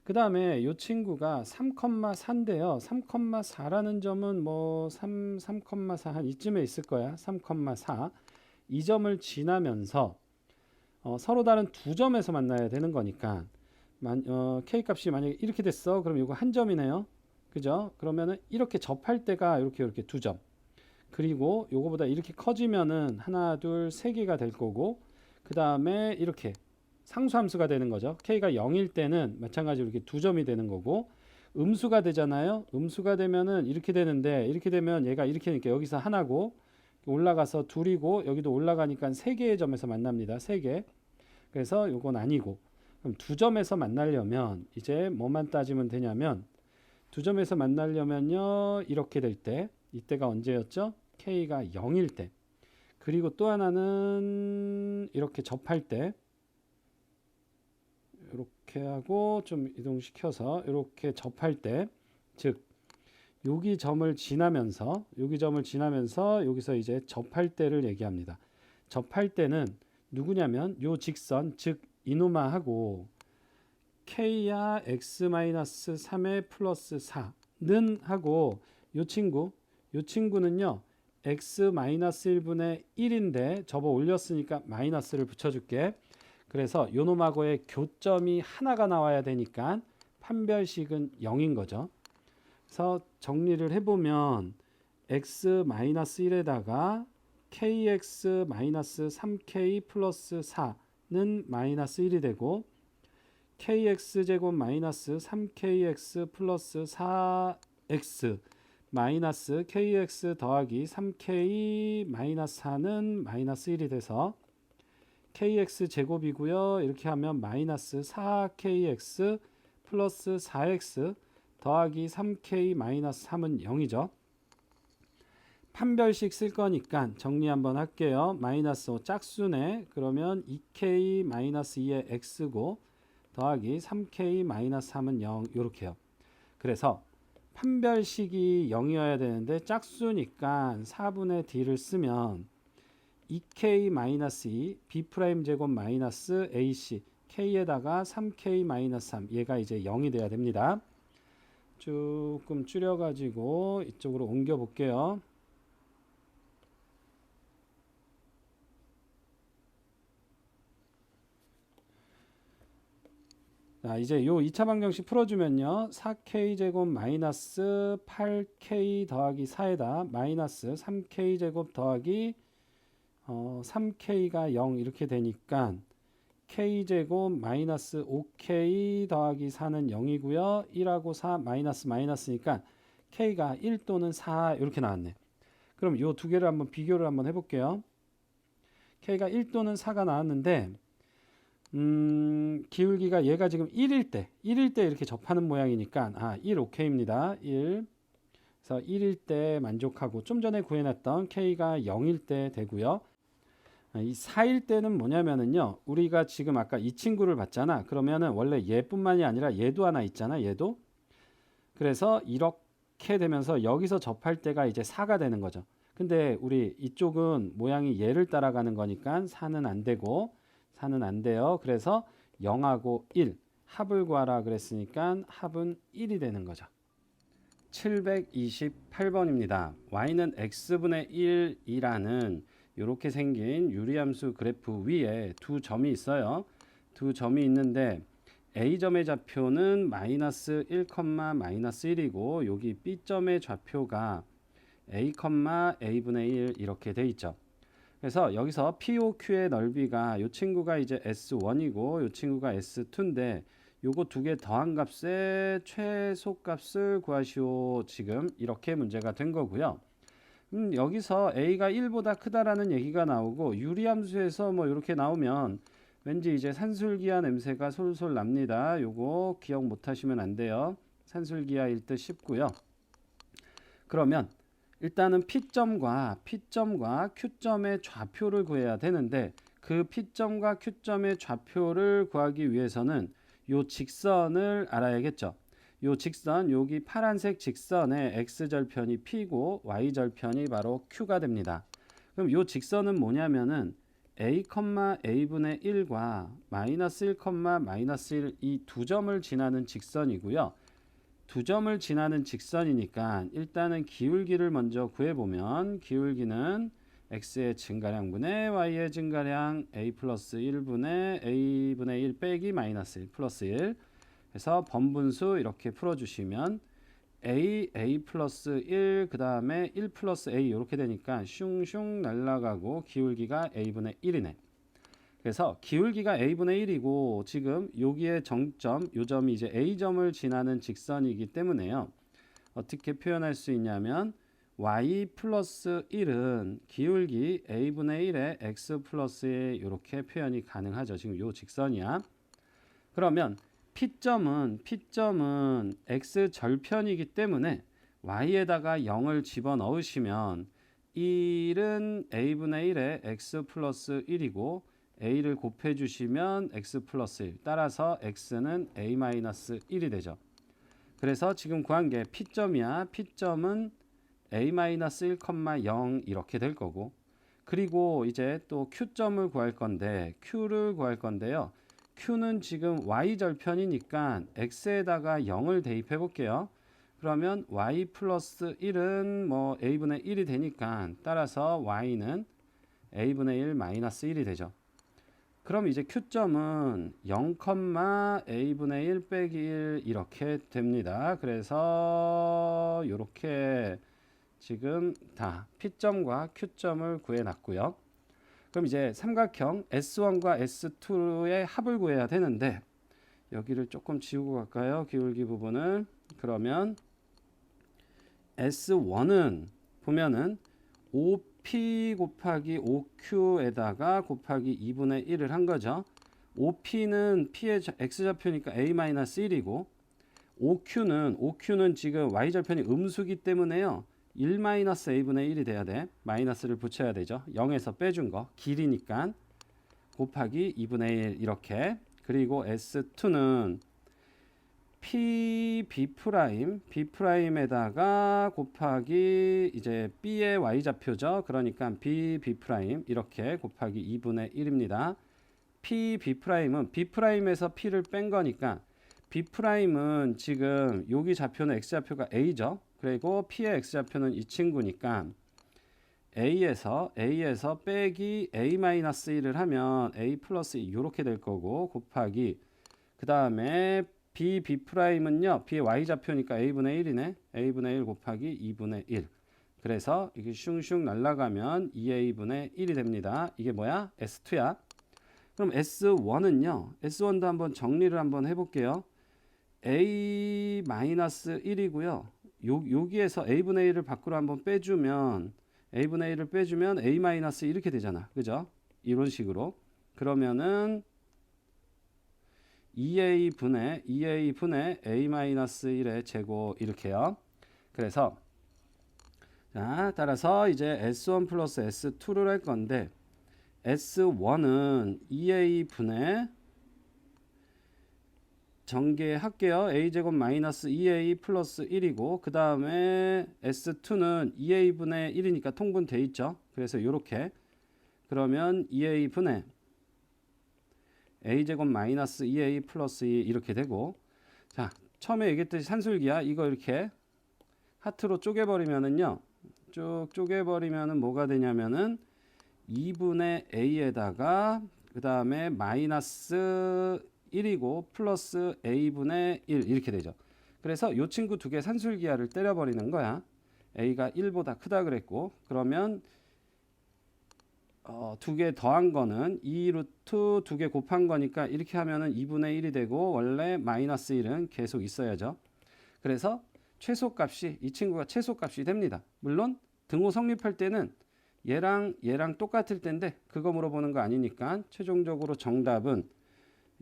그 다음에 이 친구가 3,4인데요. 3,4라는 점은 뭐 3,4 한 이쯤에 있을 거야. 3,4. 이 점을 지나면서 서로 다른 두 점에서 만나야 되는 거니까 k 값이 만약에 이렇게 됐어. 그럼 이거 한 점이네요. 그죠? 그러면은 이렇게 접할 때가 이렇게 두 점. 그리고 요거보다 이렇게 커지면은 하나, 둘, 세 개가 될 거고, 그 다음에 이렇게 상수함수가 되는 거죠. k가 0일 때는 마찬가지로 이렇게 두 점이 되는 거고, 음수가 되잖아요. 음수가 되면은 이렇게 되는데, 이렇게 되면 얘가 이렇게 되니까 여기서 하나고 올라가서 둘이고, 여기도 올라가니까 세 개의 점에서 만납니다. 세 개. 그래서 요건 아니고, 그럼 두 점에서 만나려면 이제 뭐만 따지면 되냐면, 두 점에서 만나려면요 이렇게 될 때, 이때가 언제였죠? k가 0일 때. 그리고 또 하나는 이렇게 접할 때, 이렇게 하고 좀 이동시켜서 이렇게 접할 때, 즉 여기 점을 지나면서 여기서 이제 접할 때를 얘기합니다. 접할 때는 누구냐면 요 직선, 즉 이놈아하고 k야 x-3의 플러스 4는 하고 요 친구는요 x-1분의 1인데 접어 올렸으니까 마이너스를 붙여줄게. 그래서 요놈하고의 교점이 하나가 나와야 되니까 판별식은 0인 거죠. 그래서 정리를 해보면 x-1에다가 kx-3k 플러스 4는 마이너스 1이 되고, kx제곱 마이너스 3kx 플러스 4x 마이너스 kx 더하기 3k 마이너스 4는 마이너스 1이 돼서 kx 제곱이고요. 이렇게 하면 마이너스 4kx 플러스 4x 더하기 3k 마이너스 3은 0이죠. 판별식 쓸 거니까 정리 한번 할게요. 마이너스 5 짝수네. 그러면 2k 마이너스 2의 x고 더하기 3k 마이너스 3은 0 이렇게요. 그래서 판별식이 0이어야 되는데 짝수니까 4분의 d를 쓰면 2k 마이너스 2 b' 제곱 마이너스 ac k에다가 3k 마이너스 3 얘가 이제 0이 돼야 됩니다. 조금 줄여가지고 이쪽으로 옮겨 볼게요. 자, 이제 요 2차 방정식 풀어주면요. 4k 제곱 마이너스 8k 더하기 4에다 마이너스 3k 제곱 더하기 3k가 0 이렇게 되니까 k제곱 마이너스 5k 더하기 4는 0이고요. 1하고 4 마이너스니까 k가 1 또는 4 이렇게 나왔네. 그럼 요 두 개를 한번 비교를 한번 해볼게요. k가 1 또는 4가 나왔는데 기울기가 얘가 지금 1일 때 이렇게 접하는 모양이니까 1 오케이입니다. 1 그래서 1일 때 만족하고 좀 전에 구해놨던 K가 0일 때 되고요. 이 4일 때는 뭐냐면은요. 우리가 지금 아까 이 친구를 봤잖아. 그러면은 원래 얘뿐만이 아니라 얘도 하나 있잖아. 얘도. 그래서 이렇게 되면서 여기서 접할 때가 이제 4가 되는 거죠. 근데 우리 이쪽은 모양이 얘를 따라가는 거니까 4는 안 되고 4는 안 돼요. 그래서 0하고 1 합을 구하라 그랬으니까 합은 1이 되는 거죠. 728번입니다. y는 x분의 1이라는 이렇게 생긴 유리함수 그래프 위에 두 점이 있어요. 두 점이 있는데 A점의 좌표는 마이너스 1, 마이너스 1이고 여기 B점의 좌표가 A, A분의 1 이렇게 돼 있죠. 그래서 여기서 POQ의 넓이가 이 친구가 이제 S1이고 이 친구가 S2인데 요거 두 개 더한 값의 최소값을 구하시오. 지금 이렇게 문제가 된 거고요. 여기서 A가 1보다 크다라는 얘기가 나오고 유리함수에서 뭐 이렇게 나오면 왠지 이제 산술기하 냄새가 솔솔 납니다. 요거 기억 못 하시면 안 돼요. 산술기하일 듯 싶고요. 그러면 일단은 P점과 Q점의 좌표를 구해야 되는데 그 P점과 Q점의 좌표를 구하기 위해서는 요 직선을 알아야겠죠. 요 직선, 여기 파란색 직선의 x절편이 P고 y절편이 바로 Q가 됩니다. 그럼 요 직선은 뭐냐면은 a, a분의 1과 마이너스 1, 마이너스 1 이 두 점을 지나는 직선이고요. 두 점을 지나는 직선이니까 일단은 기울기를 먼저 구해보면 기울기는 x의 증가량분의 y의 증가량 a 플러스 1분의 a분의 1 빼기 마이너스 1 플러스 1 그래서 번분수 이렇게 풀어주시면 a 플러스 1 그 다음에 1 플러스 a 이렇게 되니까 슝슝 날아가고 기울기가 a분의 1이네. 그래서 기울기가 a분의 1이고 지금 여기에 정점, 요 점이 이제 a점을 지나는 직선이기 때문에요. 어떻게 표현할 수 있냐면 y 플러스 1은 기울기 a분의 1에 x 플러스 1 이렇게 표현이 가능하죠. 지금 요 직선이야. 그러면 P점은 x 절편이기 때문에 y에다가 0을 집어넣으시면 1은 a분의 1에 x 플러스 1이고 a를 곱해주시면 x 플러스 1 따라서 x는 a 마이너스 1이 되죠. 그래서 지금 구한 게 P점이야. P점은 a 마이너스 1, 0 이렇게 될 거고 그리고 이제 또 Q점을 구할 건데 Q를 구할 건데요. Q는 지금 y절편이니까 x에다가 0을 대입해 볼게요. 그러면 y 플러스 1은 뭐 a분의 1이 되니까 따라서 y는 a분의 1 마이너스 1이 되죠. 그럼 이제 Q점은 0, a분의 1 빼기 1 이렇게 됩니다. 그래서 이렇게 지금 다 P점과 Q점을 구해놨고요. 그럼 이제 삼각형 S1과 S2의 합을 구해야 되는데 여기를 조금 지우고 갈까요? 기울기 부분을. 그러면 S1은 보면은 5P 곱하기 5Q에다가 곱하기 2분의 1을 한 거죠. 5P는 P의 X좌표니까 A-1이고 5Q는 지금 Y절편이 음수기 때문에요. 1-a분의 1이 돼야 돼. 마이너스를 붙여야 되죠. 0에서 빼준 거. 길이니까. 곱하기 2분의 1 이렇게. 그리고 S2는 B'에다가 곱하기 이제 B의 Y좌표죠. 그러니까 B 이렇게 곱하기 2분의 1입니다. B'은 B'에서 P를 뺀 거니까 B'은 지금 여기 좌표는 X좌표가 A죠. 그리고 P의 X좌표는 이 친구니까 A에서 빼기 A-1을 하면 A 플러스 2 이렇게 될 거고 곱하기 그 다음에 B'은요 B의 Y좌표니까 A분의 1이네. A분의 1 곱하기 2분의 1 그래서 이게 슝슝 날아가면 2A분의 1이 됩니다. 이게 뭐야? S2야. 그럼 S1도 한번 정리를 한번 해볼게요. A-1이고요. 여기에서 A분의 1을 밖으로 한번 빼주면 A분의 1을 빼주면 A- 이렇게 되잖아. 그죠? 이런 식으로. 그러면은 2A분의 A-1의 제곱 이렇게요. 그래서 자, 따라서 이제 S1 플러스 S2를 할 건데 S1은 2A분의 전개할게요. A제곱 마이너스 2A 플러스 1이고 그 다음에 S2는 2A분의 1이니까 통분돼 있죠. 그래서 이렇게 그러면 2A분의 A제곱 마이너스 2A 플러스 2 이렇게 되고, 자 처음에 얘기했듯이 산술기야. 이거 이렇게 하트로 쪼개버리면은요, 쭉 쪼개버리면은 뭐가 되냐면은 2분의 A에다가 그 다음에 마이너스 1이고 플러스 A분의 1 이렇게 되죠. 그래서 이 친구 두 개 산술기하를 때려버리는 거야. A가 1보다 크다 그랬고, 그러면 두 개 더한 거는 2루트 두 개 곱한 거니까 이렇게 하면은 2분의 1이 되고, 원래 마이너스 1은 계속 있어야죠. 그래서 최소값이, 이 친구가 최소값이 됩니다. 물론 등호 성립할 때는 얘랑 똑같을 텐데 그거 물어보는 거 아니니까 최종적으로 정답은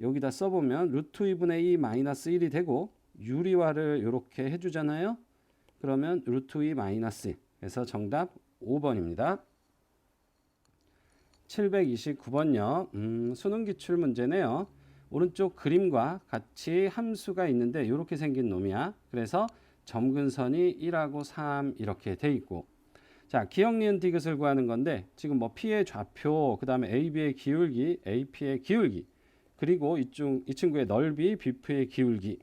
여기다 써보면 루트 2분의 2 마이너스 1이 되고, 유리화를 이렇게 해주잖아요. 그러면 루트 2 마이너스 1. 그래서 정답 5번입니다. 729번요. 수능 기출 문제네요. 오른쪽 그림과 같이 함수가 있는데 이렇게 생긴 놈이야. 그래서 점근선이 1하고 3 이렇게 돼 있고, 자 기억 니은 디귿을 구하는 건데 지금 뭐 P의 좌표, 그 다음에 AB의 기울기, AP의 기울기, 그리고 이 친구의 넓이, BP의 기울기.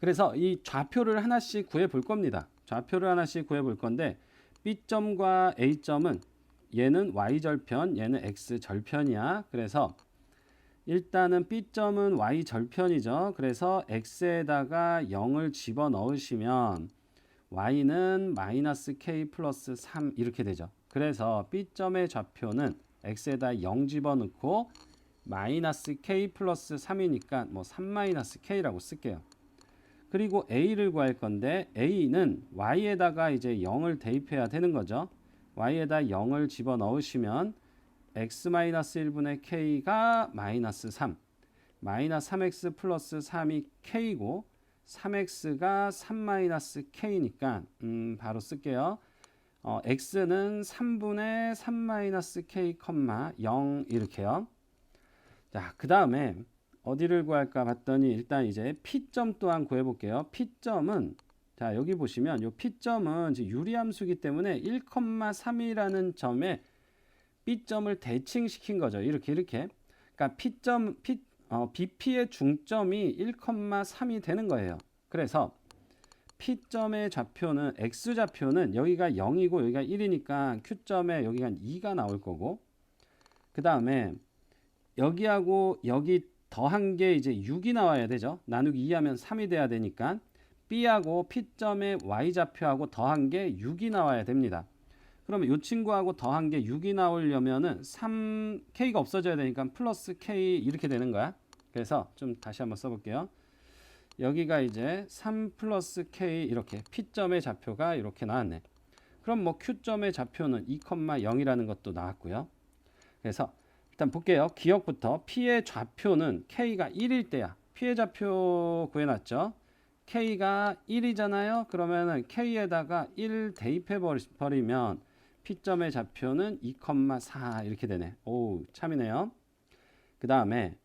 그래서 이 좌표를 하나씩 구해 볼 겁니다. 좌표를 하나씩 구해 볼 건데 B점과 A점은 얘는 Y절편, 얘는 X절편이야. 그래서 일단은 B점은 Y절편이죠. 그래서 X에다가 0을 집어넣으시면 Y는 마이너스 K 플러스 3 이렇게 되죠. 그래서 B점의 좌표는 X에다 0 집어넣고 마이너스 K 플러스 3이니까 뭐 3 마이너스 K라고 쓸게요. 그리고 A를 구할 건데 A는 Y에다가 이제 0을 대입해야 되는 거죠. Y에다 0을 집어넣으시면 X 마이너스 1분의 K가 마이너스 3, 마이너스 3X 플러스 3이 K고 3x가 3 마이너스 k니까 바로 쓸게요. x는 3분의 3 마이너스 k, 0 이렇게요. 자, 그 다음에 어디를 구할까 봤더니 일단 이제 P점 또한 구해볼게요. P점은 자 여기 보시면 이 P점은 유리함수기 때문에 1,3이라는 점에 B점을 대칭시킨 거죠. 이렇게 그러니까 BP의 중점이 1,3이 되는 거예요. 그래서 P점의 좌표는 X좌표는 여기가 0이고 여기가 1이니까 Q점에 여기가 2가 나올 거고, 그 다음에 여기하고 여기 더한 게 이제 6이 나와야 되죠. 나누기 2 하면 3이 돼야 되니까 B하고 P점의 Y좌표하고 더한 게 6이 나와야 됩니다. 그러면 이 친구하고 더한 게 6이 나오려면은 3K가 없어져야 되니까 플러스 K 이렇게 되는 거야. 그래서 좀 다시 한번 써볼게요. 여기가 이제 3 플러스 K 이렇게 P점의 좌표가 이렇게 나왔네. 그럼 뭐 Q점의 좌표는 2,0이라는 것도 나왔고요. 그래서 일단 볼게요. 기억부터 P의 좌표는 K가 1일 때야. P의 좌표 구해놨죠. K가 1이잖아요. 그러면은 K에다가 1 대입해 버리면 P점의 좌표는 2,4 이렇게 되네. 오, 참이네요. 그 다음에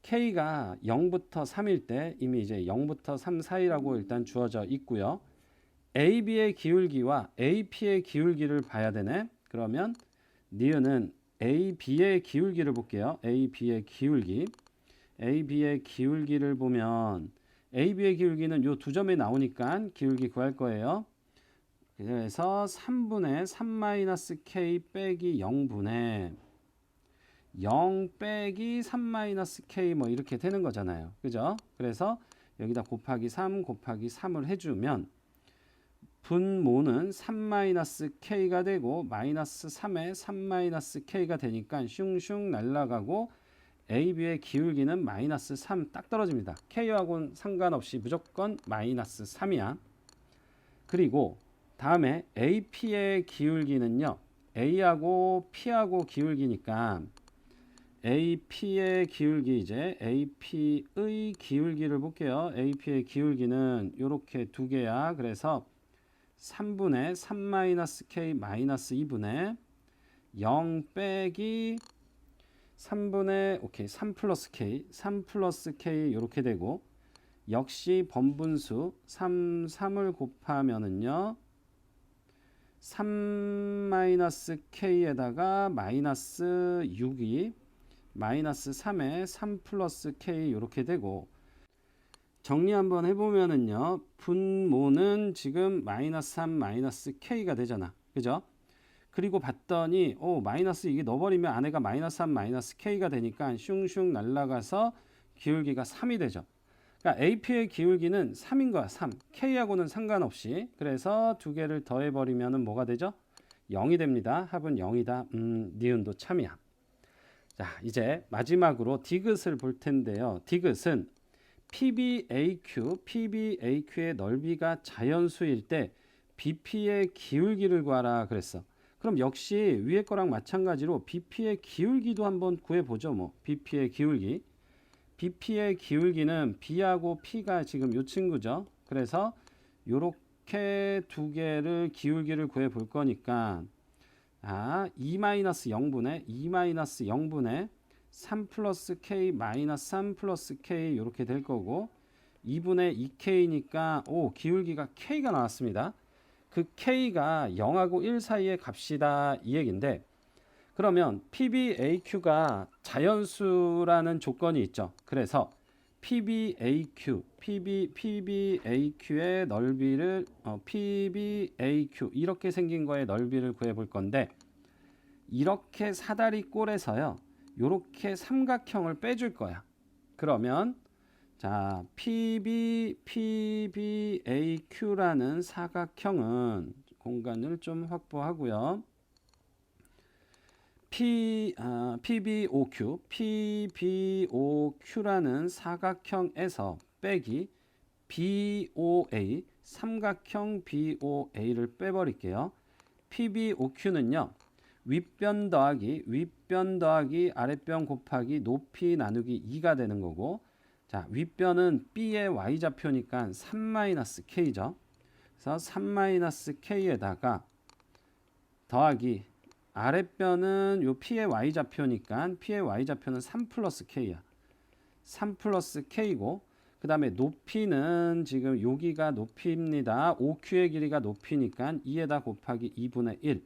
K가 0부터 3일 때 이미 이제 0부터 3 사이라고 일단 주어져 있고요. AB의 기울기와 AP의 기울기를 봐야 되네. 그러면 니은은 AB의 기울기를 볼게요. AB의 기울기. AB의 기울기를 보면 AB의 기울기는 요 두 점이 나오니까 기울기 구할 거예요. 그래서 3분의 3-K 빼기 0분의 0 빼기 3-K 뭐 이렇게 되는 거잖아요. 그죠? 그래서 여기다 곱하기 3 곱하기 3을 해주면 분모는 3-K가 되고 마이너스 3에 3-K가 되니까 슝슝 날아가고 AB의 기울기는 마이너스 3 딱 떨어집니다. K하고는 상관없이 무조건 마이너스 3이야. 그리고 다음에 AP의 기울기는요. A하고 P하고 기울기니까 AP의 기울기, 이제 AP의 기울기를 볼게요. AP의 기울기는 이렇게 두 개야. 그래서 3분의 3 마이너스 k 마이너스 2분의 0 빼기 3분의 오케이 3 플러스 k 이렇게 되고 역시 번분수 3을 곱하면은요 3 마이너스 k에다가 마이너스 6이 마이너스 3에 3 플러스 k 이렇게 되고 정리 한번 해보면은요 분모는 지금 마이너스 3 마이너스 k가 되잖아 그죠? 그리고 봤더니 마이너스 이게 넣어버리면 안에가 마이너스 3 마이너스 k가 되니까 슝슝 날아가서 기울기가 3이 되죠. 그러니까 AP의 기울기는 3인 거야. 3. K하고는 상관없이. 그래서 두 개를 더해버리면 뭐가 되죠? 0이 됩니다. 합은 0이다. 니은도 참이야. 자, 이제 마지막으로 디귿을 볼 텐데요. 디귿은 PBAQ의 넓이가 자연수일 때 BP의 기울기를 구하라 그랬어. 그럼 역시 위에 거랑 마찬가지로 BP의 기울기도 한번 구해보죠. 뭐 BP의 기울기. BP의 기울기는 B하고 P가 지금 요 친구죠. 그래서 요렇게 두 개를 기울기를 구해 볼 거니까 2-0분의 3 플러스 K 마이너스 3 플러스 K 이렇게 될 거고 2분의 2K니까 기울기가 K가 나왔습니다. 그 K가 0하고 1 사이의 값이다 이 얘기인데 그러면 PBAQ가 자연수라는 조건이 있죠. 그래서 PBAQ의 넓이를 PBAQ 이렇게 생긴 거의 넓이를 구해 볼 건데 이렇게 사다리 꼴에서요. 요렇게 삼각형을 빼줄 거야. 그러면 자, PBAQ라는 사각형은 공간을 좀 확보하고요. PBOQ라는 사각형에서 빼기 BOA, 삼각형 BOA를 빼버릴게요. PBOQ는요. 윗변 더하기 아랫변 곱하기 높이 나누기 2가 되는 거고 자, 윗변은 B의 Y좌표니까 3-K죠. 그래서 3-K에다가 더하기 아랫변은 요 P의 Y좌표니까 P의 Y좌표는 3 플러스 K야. 3 플러스 K고 그 다음에 높이는 지금 여기가 높이입니다. OQ의 길이가 높이니까 2에다 곱하기 2분의 1.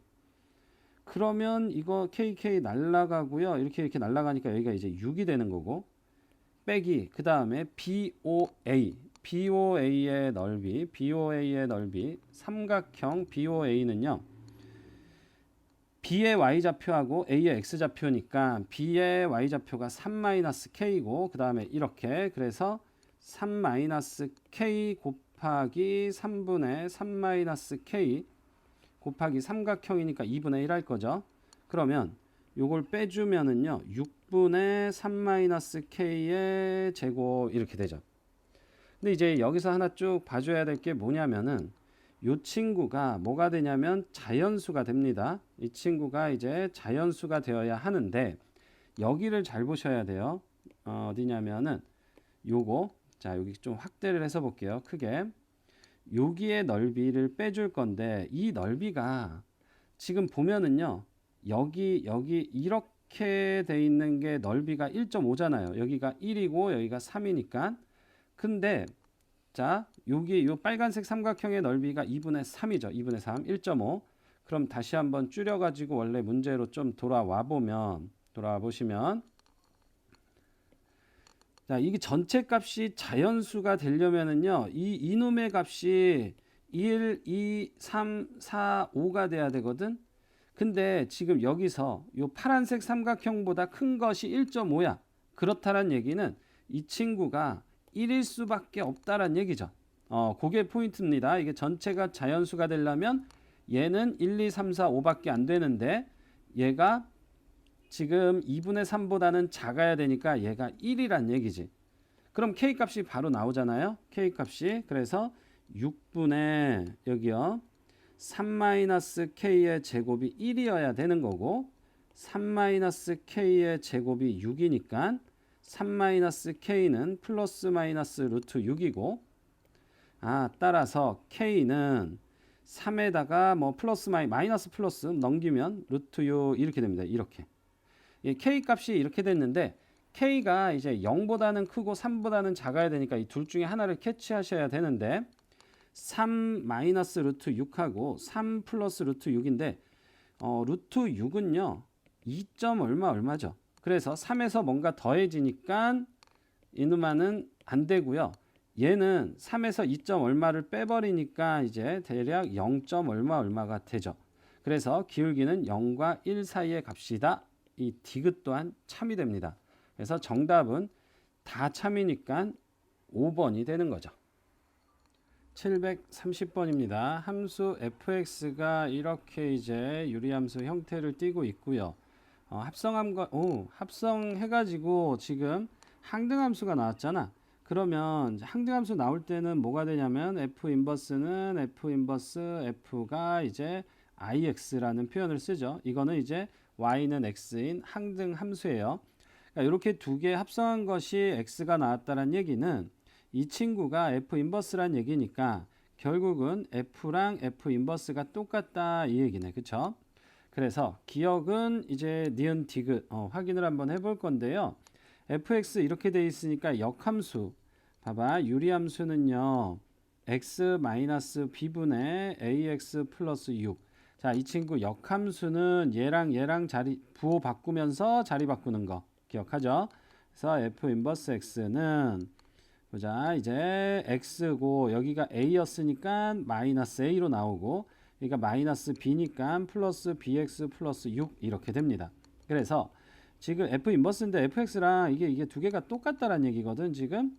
그러면 이거 KK 날라가고요. 이렇게 날라가니까 여기가 이제 6이 되는 거고 빼기 그 다음에 BOA의 넓이 삼각형 BOA는요. B의 Y좌표하고 A의 X좌표니까 B의 Y좌표가 3-K고 그 다음에 이렇게 그래서 3-K 곱하기 3분의 3-K 곱하기 삼각형이니까 2분의 1 할 거죠. 그러면 요걸 빼주면은요 6분의 3-K의 제곱 이렇게 되죠. 근데 이제 여기서 하나 쭉 봐줘야 될 게 뭐냐면은 요 친구가 뭐가 되냐면 자연수가 됩니다. 이 친구가 이제 자연수가 되어야 하는데 여기를 잘 보셔야 돼요. 어디냐면은 요거 자 여기 좀 확대를 해서 볼게요. 크게 여기의 넓이를 빼줄 건데 이 넓이가 지금 보면은요 여기 이렇게 돼 있는 게 넓이가 1.5잖아요. 여기가 1이고 여기가 3이니까 근데 자 여기 요 빨간색 삼각형의 넓이가 2분의 3이죠. 2분의 3 1.5 그럼 다시 한번 줄여 가지고 원래 문제로 좀 돌아와 보시면 자, 이게 전체 값이 자연수가 되려면은요. 이놈의 값이 1, 2, 3, 4, 5가 돼야 되거든. 근데 지금 여기서 요 파란색 삼각형보다 큰 것이 1.5야. 그렇다는 얘기는 이 친구가 1일 수밖에 없다란 얘기죠. 그게 포인트입니다. 이게 전체가 자연수가 되려면 얘는 1, 2, 3, 4, 5밖에 안 되는데 얘가 지금 2분의 3보다는 작아야 되니까 얘가 1이란 얘기지. 그럼 K값이 바로 나오잖아요. K값이. 그래서 6분의 여기요. 3-K의 제곱이 1이어야 되는 거고 3-K의 제곱이 6이니까 3-K는 플러스 마이너스 루트 6이고 따라서 K는 3에다가 뭐 플러스 마이너스 플러스 넘기면 루트 6 이렇게 됩니다. 이렇게. 이 k 값이 이렇게 됐는데 k가 이제 0보다는 크고 3보다는 작아야 되니까 이 둘 중에 하나를 캐치하셔야 되는데 3 마이너스 루트 6하고 3 플러스 루트 6인데 루트 6은요 2점 얼마죠. 그래서 3에서 뭔가 더해지니까 이놈아는 안 되고요. 얘는 3에서 2점 얼마를 빼버리니까 이제 대략 0. 얼마가 되죠. 그래서 기울기는 0과 1 사이의 값이다. 이 디귿 또한 참이 됩니다. 그래서 정답은 다 참이니까 5번이 되는 거죠. 730번입니다. 함수 fx가 이렇게 이제 유리함수 형태를 띠고 있고요. 합성해가지고 지금 항등함수가 나왔잖아. 그러면 항등함수 나올 때는 뭐가 되냐면 f 인버스는 f 인버스 f가 이제 ix라는 표현을 쓰죠. 이거는 이제 y는 x인 항등함수예요. 그러니까 이렇게 두 개 합성한 것이 x가 나왔다는 얘기는 이 친구가 f 인버스란 얘기니까 결국은 f랑 f 인버스가 똑같다 이 얘기네. 그쵸? 그래서 기억은 이제 니은 디귿 확인을 한번 해볼 건데요. fx 이렇게 돼 있으니까 역함수 봐봐. 유리함수는요 x-b분의 ax 플러스 6. 자, 이 친구 역함수는 얘랑 부호 바꾸면서 자리 바꾸는 거 기억하죠? 그래서 f 인버스 x는 보자. 이제 x고 여기가 a였으니까 마이너스 a로 나오고 그러니까 마이너스 b니까 플러스 bx 플러스 6 이렇게 됩니다. 그래서 지금 f 인버스인데 fx랑 이게 두 개가 똑같다라는 얘기거든 지금.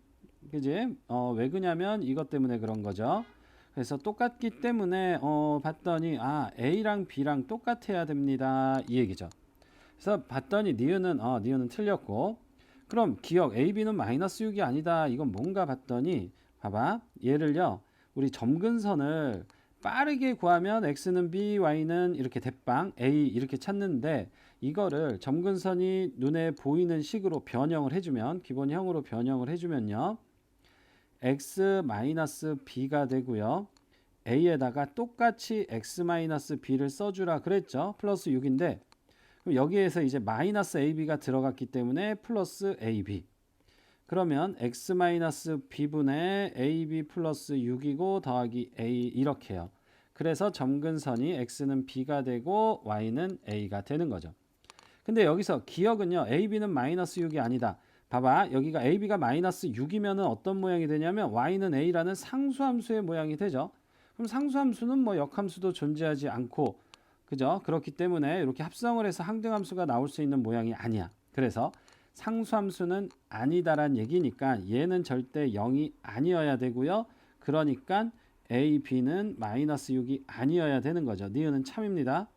그지? 왜 그러냐면 이것 때문에 그런 거죠. 그래서 똑같기 때문에 봤더니 a랑 b랑 똑같아야 됩니다 이 얘기죠. 그래서 봤더니 니은은 틀렸고, 그럼 기억 a, b는 마이너스 6이 아니다. 이건 뭔가 봤더니 봐봐. 얘를요 우리 점근선을 빠르게 구하면 x는 b, y는 이렇게 대빵 a 이렇게 찾는데 이거를 점근선이 눈에 보이는 식으로 변형을 해주면 기본형으로 변형을 해주면요 x-b가 되고요. a에다가 똑같이 x-b를 써주라 그랬죠. 플러스 6인데 그럼 여기에서 이제 마이너스 ab가 들어갔기 때문에 플러스 ab. 그러면 x-b분의 ab 플러스 6이고 더하기 a 이렇게요. 그래서 점근선이 x는 b가 되고 y는 a가 되는 거죠. 근데 여기서 기억은요. ab는 마이너스 6이 아니다. 봐봐. 여기가 ab가 마이너스 6이면 어떤 모양이 되냐면 y는 a라는 상수함수의 모양이 되죠. 그럼 상수함수는 뭐 역함수도 존재하지 않고 그죠? 그렇기 때문에 이렇게 합성을 해서 항등함수가 나올 수 있는 모양이 아니야. 그래서 상수함수는 아니다란 얘기니까 얘는 절대 0이 아니어야 되고요. 그러니까 a, b는 마이너스 6이 아니어야 되는 거죠. 니은은 참입니다.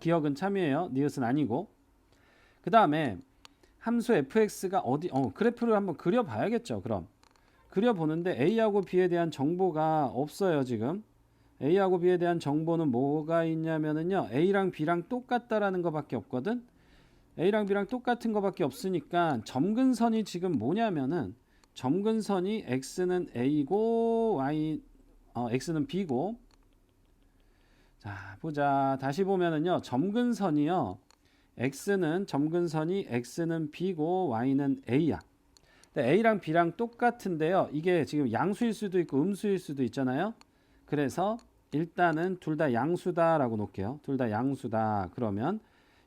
기억은 참이에요. 니은은 아니고. 그 다음에 함수 fx가 그래프를 한번 그려봐야겠죠. 그럼 그려보는데 a하고 b에 대한 정보가 없어요. 지금 a하고 b에 대한 정보는 뭐가 있냐면은요 a랑 b랑 똑같다라는 것밖에 없거든. a랑 b랑 똑같은 것밖에 없으니까 점근선이 지금 뭐냐면은 점근선이 x는 a고 x는 b고. 자 보자. 다시 보면은요 점근선이요 점근선이 x는 b고 y는 a야. a랑 b랑 똑같은데요. 이게 지금 양수일 수도 있고 음수일 수도 있잖아요. 그래서 일단은 둘 다 양수다라고 놓을게요. 둘 다 양수다. 그러면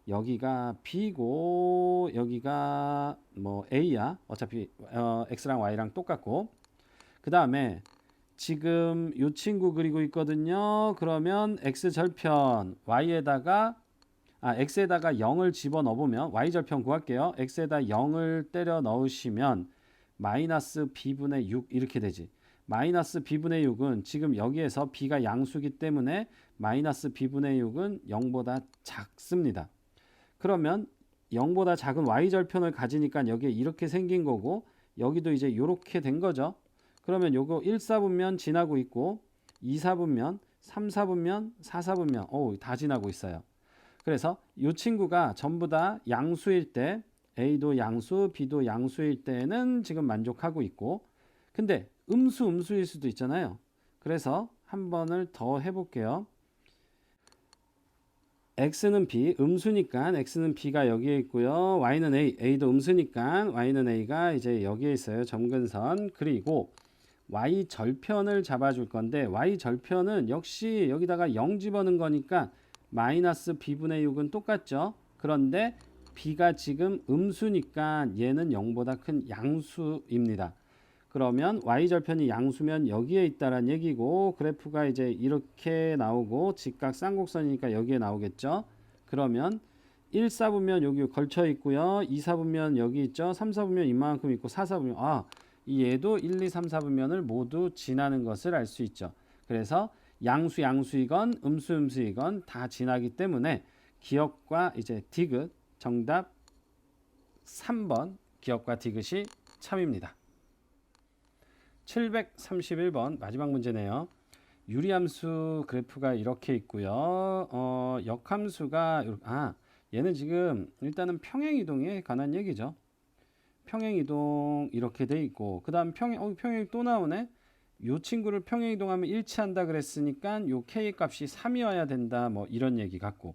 여기가 b고 여기가 뭐 a야. 어차피 x랑 y랑 똑같고. 그 다음에 지금 이 친구 그리고 있거든요. 그러면 x절편 y에다가 x에다가 0을 집어넣어 보면 y절편 구할게요. x에다 0을 때려 넣으시면 마이너스 b분의 6 이렇게 되지. 마이너스 b분의 6은 지금 여기에서 b가 양수기 때문에 마이너스 b분의 6은 0보다 작습니다. 그러면 0보다 작은 y절편을 가지니까 여기에 이렇게 생긴 거고 여기도 이제 이렇게 된 거죠. 그러면 요거 1사분면 지나고 있고 2사분면, 3사분면, 4사분면 다 지나고 있어요. 그래서 이 친구가 전부 다 양수일 때 a도 양수, b도 양수일 때는 지금 만족하고 있고 근데 음수일 수도 있잖아요. 그래서 한 번을 더 해볼게요. x는 b, 음수니까 x는 b가 여기에 있고요. y는 a, a도 음수니까 y는 a가 이제 여기에 있어요. 점근선. 그리고 y 절편을 잡아줄 건데 y 절편은 역시 여기다가 0 집어넣은 거니까 마이너스 b분의 6은 똑같죠. 그런데 b가 지금 음수니까 얘는 0보다 큰 양수입니다. 그러면 y절편이 양수면 여기에 있다란 얘기고, 그래프가 이제 이렇게 나오고 직각 쌍곡선이니까 여기에 나오겠죠. 그러면 1, 4분면 여기 걸쳐 있고요. 2, 4분면 여기 있죠. 3, 4분면 이만큼 있고 4, 4분면 얘도 1, 2, 3, 4분면을 모두 지나는 것을 알 수 있죠. 그래서 양수이건 음수이건 다 지나기 때문에 기역과 이제 디귿, 정답 3번 기역과 디귿이 참입니다. 731번 마지막 문제네요. 유리함수 그래프가 이렇게 있고요. 역함수가 얘는 지금 일단은 평행이동에 관한 얘기죠. 평행이동 이렇게 돼 있고, 그 다음 평행이 또 나오네. 요 친구를 평행이동하면 일치한다 그랬으니까 요 k 값이 3이어야 된다, 뭐 이런 얘기 같고.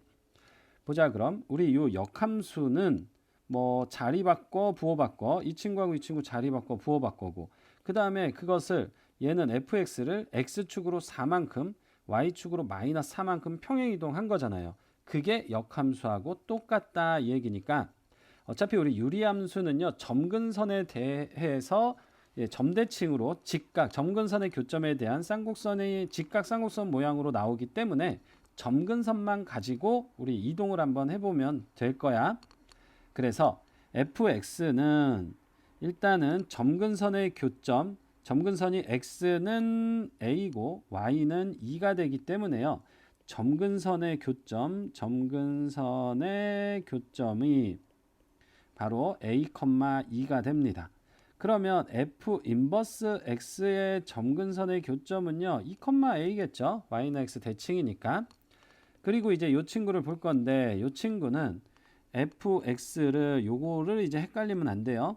보자. 그럼 우리 요 역함수는 뭐 자리 바꿔 부호 바꿔, 이 친구하고 이 친구 자리 바꿔 부호 바꿔고, 그 다음에 그것을 얘는 fx를 x축으로 4만큼 y축으로 마이너스 4만큼 평행이동한 거잖아요. 그게 역함수하고 똑같다 이 얘기니까, 어차피 우리 유리함수는요 점근선에 대해서 점대칭으로 직각 점근선의 교점에 대한 쌍곡선의 직각 쌍곡선 모양으로 나오기 때문에 점근선만 가지고 우리 이동을 한번 해보면 될 거야. 그래서 fx는 일단은 점근선의 교점, 점근선이 x는 a고 y는 2가 되기 때문에요. 점근선의 교점이 바로 a, 2가 됩니다. 그러면 f 인버스 x의 점근선의 교점은요 2,a겠죠. y는 x 대칭이니까. 그리고 이제 이 친구를 볼 건데, 이 친구는 fx를 요거를 이제 헷갈리면 안 돼요.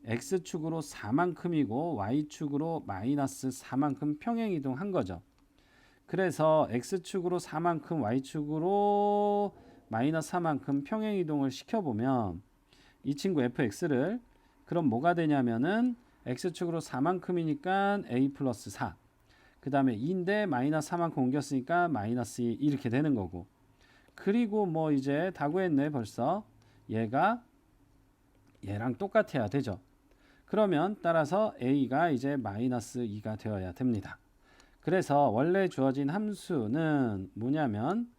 x축으로 4만큼이고 y축으로 마이너스 4만큼 평행이동한 거죠. 그래서 x축으로 4만큼 y축으로 마이너스 4만큼 평행이동을 시켜보면 이 친구 fx를 그럼 뭐가 되냐면은 x축으로 4만큼이니까 a 플러스 4, 그 다음에 2인데 마이너스 4만큼 옮겼으니까 마이너스 2 이렇게 되는 거고, 그리고 뭐 이제 다 구했네 벌써. 얘가 얘랑 똑같아야 되죠. 그러면 따라서 a가 이제 마이너스 2가 되어야 됩니다. 그래서 원래 주어진 함수는 뭐냐면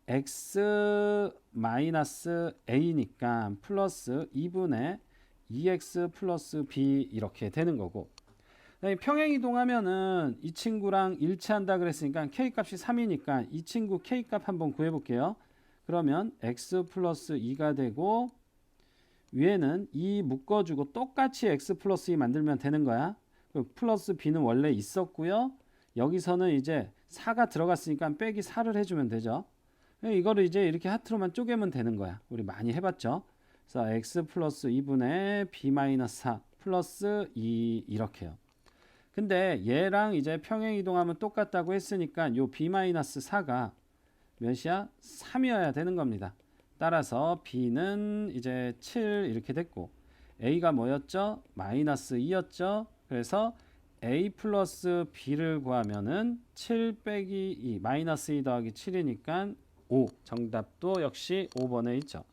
x 마이너스 a니까 플러스 2분의 2x 플러스 b 이렇게 되는 거고, 평행이동하면은 이 친구랑 일치한다 그랬으니까 k 값이 3이니까 이 친구 k 값 한번 구해 볼게요. 그러면 x 플러스 2가 되고, 위에는 2 묶어주고 똑같이 x 플러스 2 만들면 되는 거야. 플러스 b는 원래 있었고요. 여기서는 이제 4가 들어갔으니까 빼기 4를 해주면 되죠. 이거를 이제 이렇게 하트로만 쪼개면 되는 거야. 우리 많이 해봤죠. 그래서 x 플러스 2분의 b 마이너스 4 플러스 2 이렇게요. 근데 얘랑 이제 평행 이동하면 똑같다고 했으니까 요 b 마이너스 4가 몇이야? 3이어야 되는 겁니다. 따라서 b는 이제 7 이렇게 됐고, a가 뭐였죠? 마이너스 2였죠. 그래서 a 플러스 b를 구하면은 7 빼기 2 마이너스 2 더하기 7이니까 5. 정답도 역시 5번에 있죠.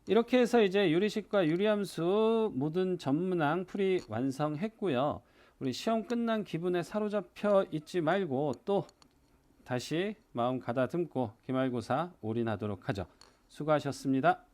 이렇게 해서 이제 유리식과 유리함수 모든 전문항 풀이 완성했고요. 우리 시험 끝난 기분에 사로잡혀 있지 말고 또 다시 마음 가다듬고 기말고사 올인하도록 하죠. 수고하셨습니다.